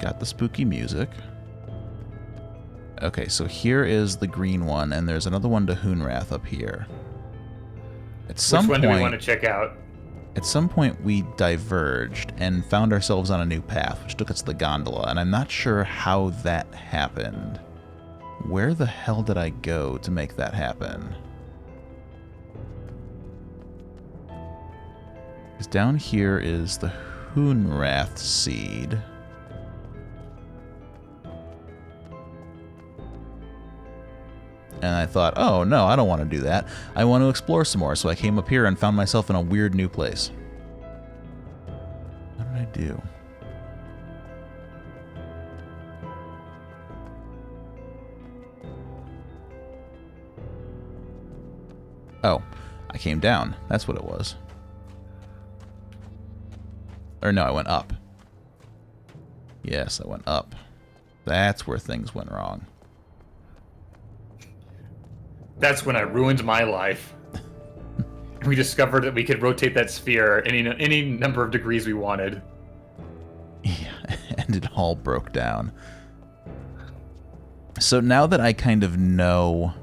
Got the spooky music. Okay, so here is the green one, and there's another one to Hunrath up here. At some Which one point, do we want to check out? At some point, we diverged and found ourselves on a new path, which took us to the gondola, and I'm not sure how that happened. Where the hell did I go to make that happen? Because down here is the Hunrath seed. And I thought, oh no, I don't want to do that. I want to explore some more. So I came up here and found myself in a weird new place. What did I do? Oh, I came down. That's what it was. Or no, I went up. Yes, I went up. That's where things went wrong. That's when I ruined my life. We discovered that we could rotate that sphere any number of degrees we wanted. Yeah, and it all broke down. So now that I kind of know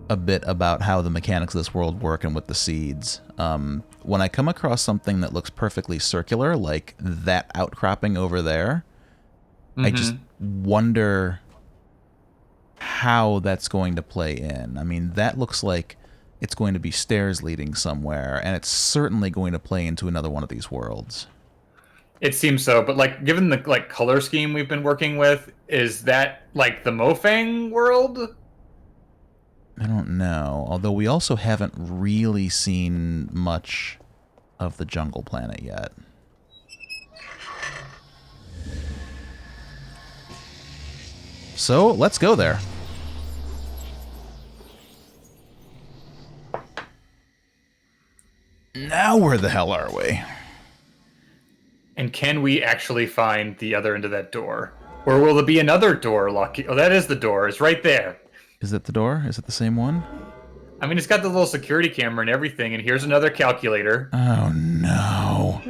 a bit about how the mechanics of this world work and with the seeds, when I come across something that looks perfectly circular, like that outcropping over there, I just wonder how that's going to play in. I mean, that looks like it's going to be stairs leading somewhere, and it's certainly going to play into another one of these worlds. It seems so, but like given the like color scheme we've been working with, is that like the Mofang world? I don't know. Although we also haven't really seen much of the jungle planet yet. So let's go there. Now where the hell are we? And can we actually find the other end of that door? Or will there be another door lucky? Oh, that is the door. It's right there. Is it the door? Is it the same one? I mean, it's got the little security camera and everything, and here's another calculator. Oh no.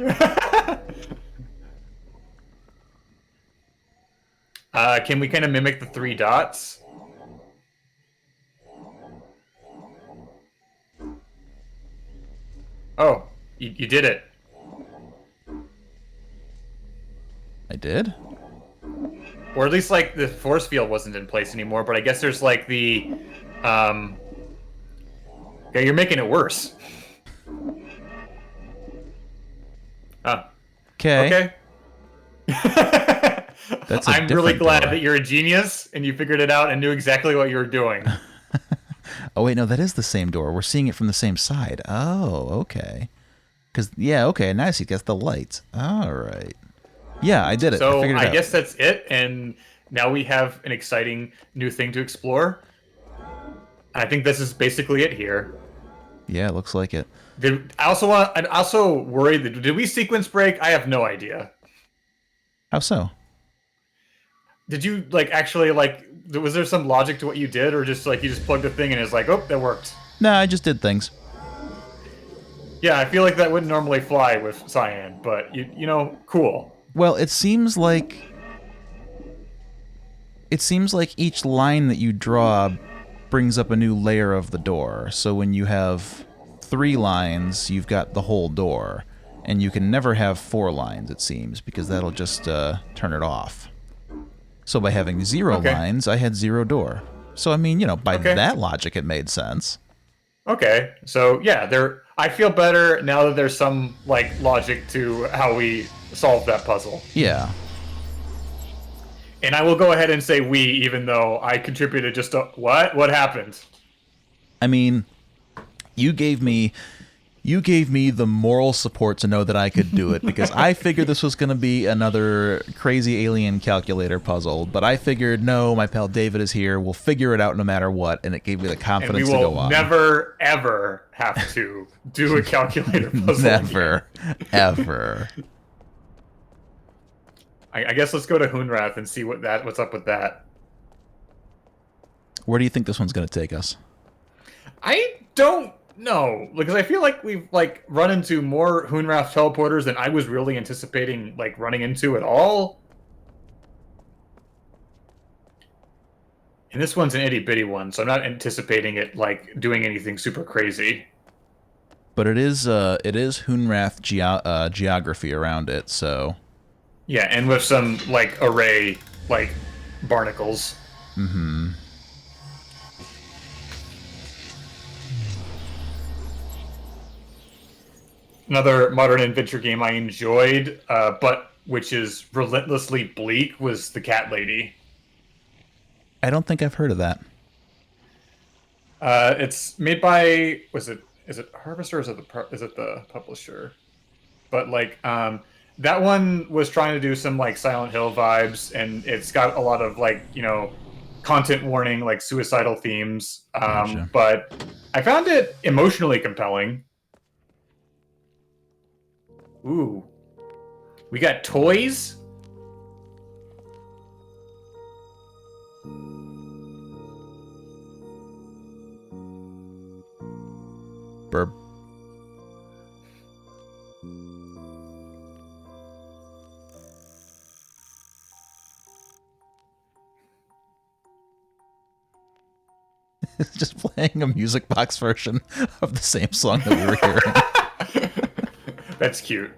Can we kind of mimic the three dots? Oh, you did it. I did? Or at least like the force field wasn't in place anymore, but I guess there's like the yeah, you're making it worse. Okay. Okay. That's a I'm really different glad door. that you're a genius and you figured it out and knew exactly what you were doing. Oh wait, no, that is the same door. We're seeing it from the same side. Oh, okay. Because, yeah, okay, now I see that's the lights. All right. Yeah, I did it. I So figured it I out. guess that's it, and now we have an exciting new thing to explore. I think this is basically it here. Yeah, it looks like it. I'm also worried that did we sequence break? I have no idea. How so? Did you like actually like? Was there some logic to what you did, or just like you just plugged the thing and it's like, oh, that worked? Nah, I just did things. Yeah, I feel like that wouldn't normally fly with Cyan, but you know, cool. Well, it seems like each line that you draw brings up a new layer of the door. So when you have 3 lines, you've got the whole door. And you can never have 4 lines, it seems, because that'll just turn it off. So by having 0 Okay. lines, I had 0 door. So, I mean, you know, by Okay. that logic, it made sense. Okay, so yeah, there. I feel better now that there's some like logic to how we solve that puzzle. Yeah. And I will go ahead and say we, even though I contributed just a what? What happened? I mean, you gave me the moral support to know that I could do it because I figured this was going to be another crazy alien calculator puzzle, but I figured no, my pal David is here, we'll figure it out no matter what, and it gave me the And we confidence to go will on. never ever have to do a calculator puzzle. Never, ever. I guess let's go to Hunrath and see what's up with that. Where do you think this one's going to take us? I don't know because I feel like we've like run into more Hunrath teleporters than I was really anticipating like running into at all. And this one's an itty bitty one, so I'm not anticipating it like doing anything super crazy. But it is Hunrath geography around it, so Yeah, and with some like array like barnacles. mm-hmm. Another modern adventure game I enjoyed, but which is relentlessly bleak, was The Cat Lady. I don't think I've heard of that. It's made by is it Harvester or is it the publisher? But like that one was trying to do some like Silent Hill vibes, and it's got a lot of like content warning, like suicidal themes. Gotcha. But I found it emotionally compelling. Ooh, we got toys. Burp. It's just playing a music box version of the same song that we were hearing. That's cute.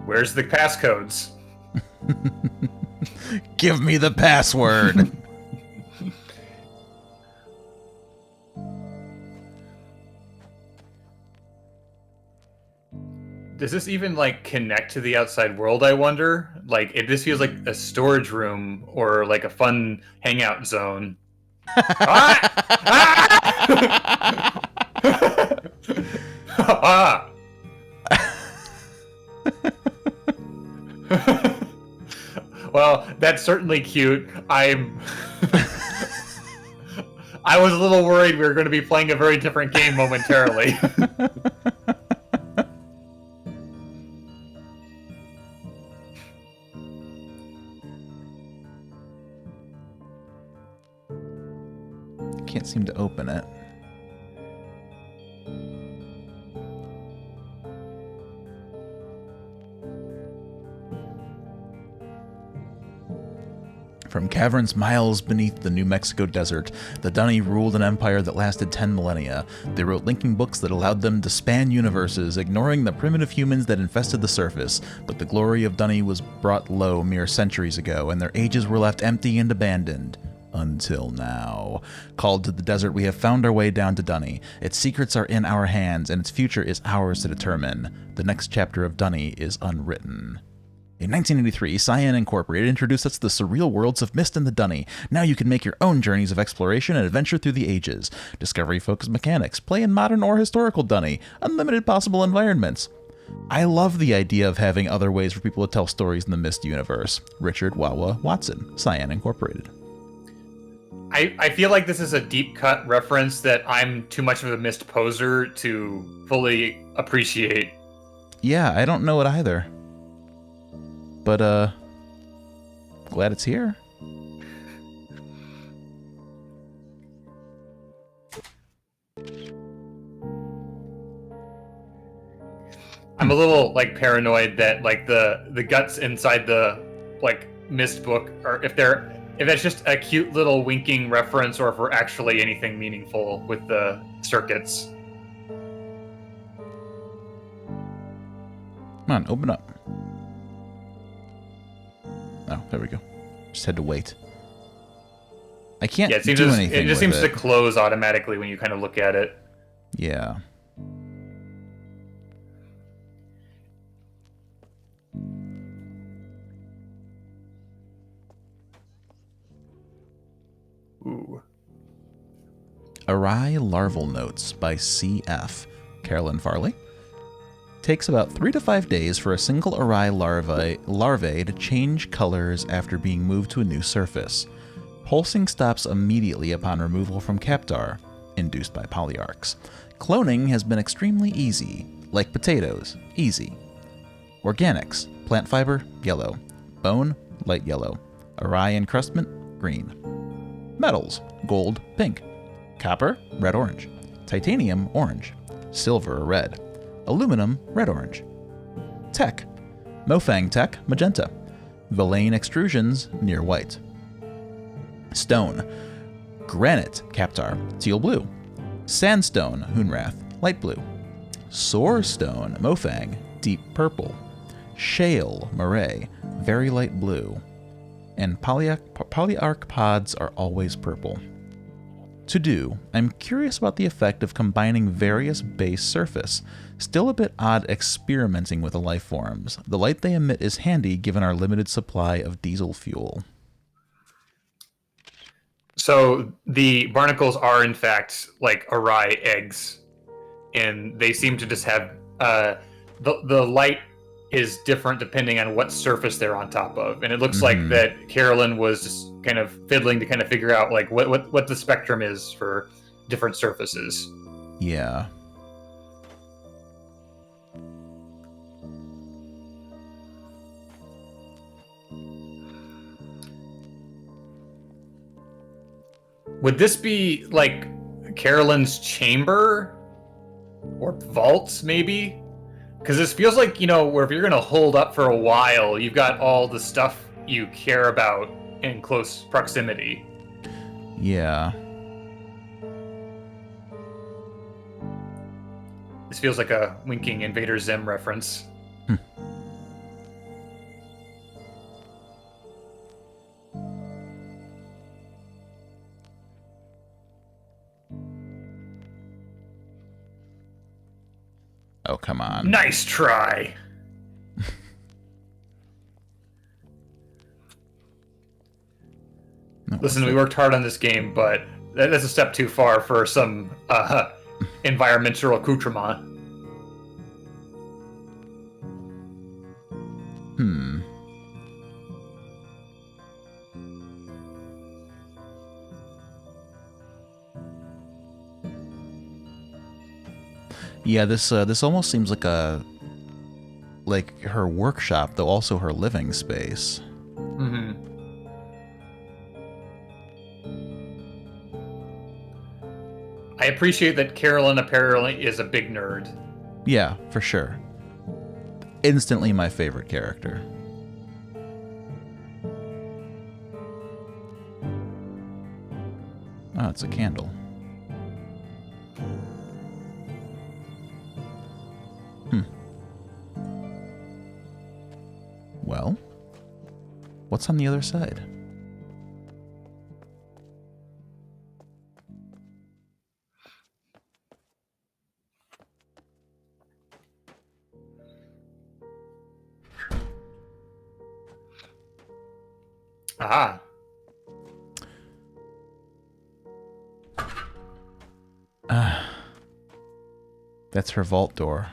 Where's the passcodes? Give me the password. Does this even like connect to the outside world, I wonder? Like if this feels like a storage room or like a fun hangout zone. Ah! Ah! Well, that's certainly cute. I was a little worried we were going to be playing a very different game momentarily. Can't seem to open it. From caverns miles beneath the New Mexico desert, the Dunny ruled an empire that lasted 10 millennia. They wrote linking books that allowed them to span universes, ignoring the primitive humans that infested the surface. But the glory of Dunny was brought low mere centuries ago, and their ages were left empty and abandoned. Until now. Called to the desert, we have found our way down to Dunny. Its secrets are in our hands, and its future is ours to determine. The next chapter of Dunny is unwritten. In 1983, Cyan Incorporated introduced us to the surreal worlds of Mist and the Dunny. Now you can make your own journeys of exploration and adventure through the ages. Discovery-focused mechanics, play in modern or historical Dunny, unlimited possible environments. I love the idea of having other ways for people to tell stories in the Mist universe. Richard Wawa Watson, Cyan Incorporated. I feel like this is a deep cut reference that I'm too much of a Mist poser to fully appreciate. Yeah, I don't know it either. But, glad it's here. I'm a little, like, paranoid that, like, the guts inside the, like, Mist book, or if that's just a cute little winking reference, or if we're actually anything meaningful with the circuits. Come on, open up. Oh, there we go. Just had to wait. I can't do anything. It just seems to close automatically when you kind of look at it. Yeah. Ooh. Awry Larval Notes by C.F. Carolyn Farley. Takes about 3 to 5 days for a single awry larvae to change colors after being moved to a new surface. Pulsing stops immediately upon removal from Captar, induced by polyarchs. Cloning has been extremely easy, like potatoes, easy. Organics, plant fiber, yellow. Bone, light yellow. Awry encrustment, green. Metals, gold, pink. Copper, red-orange. Titanium, orange. Silver, red. Aluminum, red-orange. Tech, Mofang Tech, magenta. Villain extrusions, near white. Stone, Granite, Captar, teal blue. Sandstone, Hunrath, light blue. Soarstone, Mofang, deep purple. Shale, Murray, very light blue. And polyarch pods are always purple. To do, I'm curious about the effect of combining various base surface. Still a bit odd experimenting with the life forms. The light they emit is handy given our limited supply of diesel fuel. So the barnacles are in fact like awry eggs, and they seem to just have the light is different depending on what surface they're on top of, and it looks like that Carolyn was just kind of fiddling to kind of figure out like what the spectrum is for different surfaces. Yeah. Would this be like Carolyn's chamber or vault maybe? Because this feels like, where if you're going to hold up for a while, you've got all the stuff you care about in close proximity. Yeah. This feels like a winking Invader Zim reference. come on. Nice try. Listen, we worked hard on this game, but that's a step too far for some environmental accoutrement. Yeah, this almost seems like her workshop, though also her living space. Mm-hmm. I appreciate that Carolyn apparently is a big nerd. Yeah, for sure. Instantly my favorite character. Oh, it's a candle. Well, what's on the other side? Ah. That's her vault door.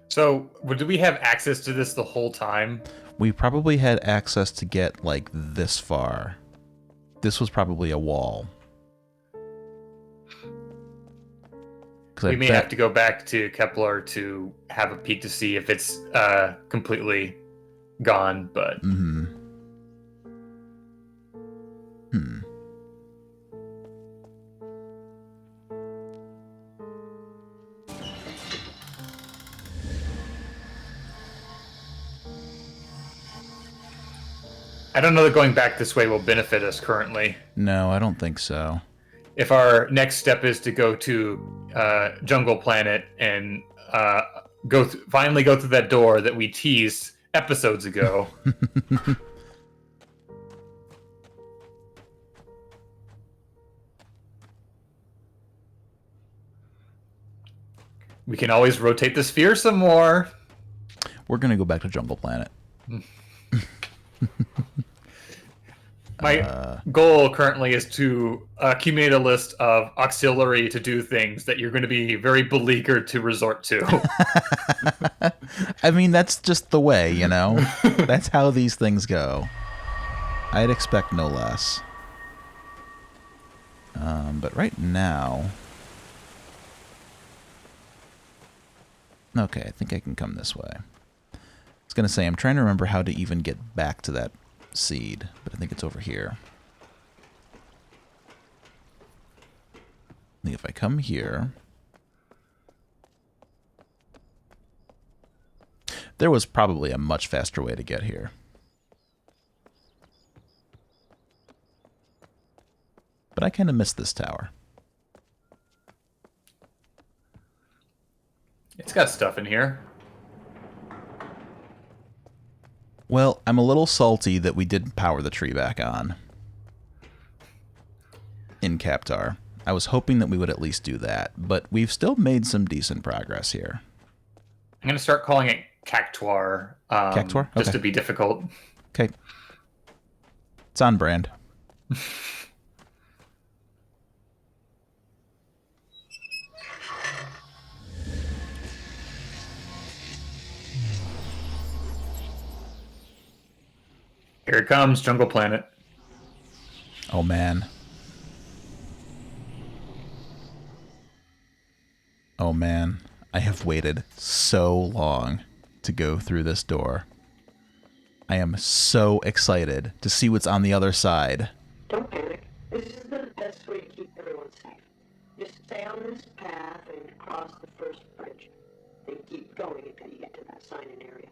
So, do we have access to this the whole time? We probably had access to get, like, this far. This was probably a wall. We may have to go back to Kepler to have a peek to see if it's completely gone, but... I don't know that going back this way will benefit us currently. No, I don't think so. If our next step is to go to Jungle Planet and finally go through that door that we teased episodes ago. We can always rotate the sphere some more. We're going to go back to Jungle Planet. My goal currently is to accumulate a list of auxiliary to-do things that you're going to be very beleaguered to resort to. I mean, that's just the way, you know? That's how these things go. I'd expect no less. But right now... Okay, I think I can come this way. I was going to say, I'm trying to remember how to even get back to that seed, but I think it's over here. I think if I come here... There was probably a much faster way to get here. But I kind of missed this tower. It's got stuff in here. Well, I'm a little salty that we didn't power the tree back on in Kaptar. I was hoping that we would at least do that, but we've still made some decent progress here. I'm going to start calling it Cactuar. Cactuar? Okay. Just to be difficult. Okay. It's on brand. Here it comes, Jungle Planet. Oh, man. Oh, man. I have waited so long to go through this door. I am so excited to see what's on the other side. Don't panic. This is the best way to keep everyone safe. Just stay on this path and cross the first bridge. Then keep going until you get to that sign-in area.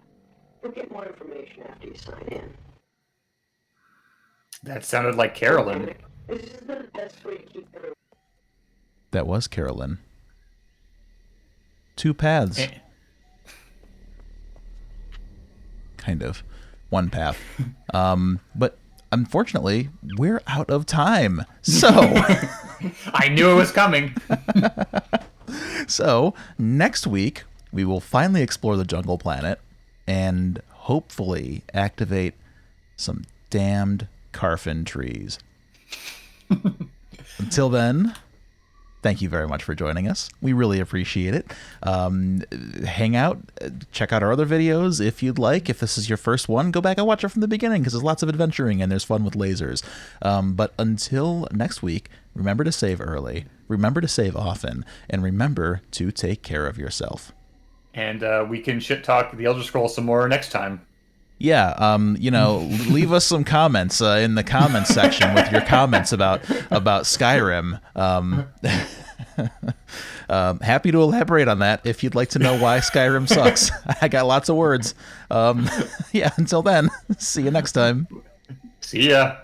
You'll get more information after you sign in. That sounded like Carolyn. This is the best way to keep everyone... That was Carolyn. Two paths. Kind of. One path. But unfortunately, we're out of time. So I knew it was coming. So next week, we will finally explore the jungle planet and hopefully activate some damned Carfin trees. Until then, thank you very much for joining us. We really appreciate it. Hang out, check out our other videos if you'd like. If this is your first one, go back and watch it from the beginning because there's lots of adventuring and there's fun with lasers. But until next week, remember to save early, remember to save often, and remember to take care of yourself. And we can shit talk the Elder Scrolls some more next time. Yeah, leave us some comments in the comments section with your comments about Skyrim. Happy to elaborate on that if you'd like to know why Skyrim sucks. I got lots of words. Yeah, until then, see you next time. See ya.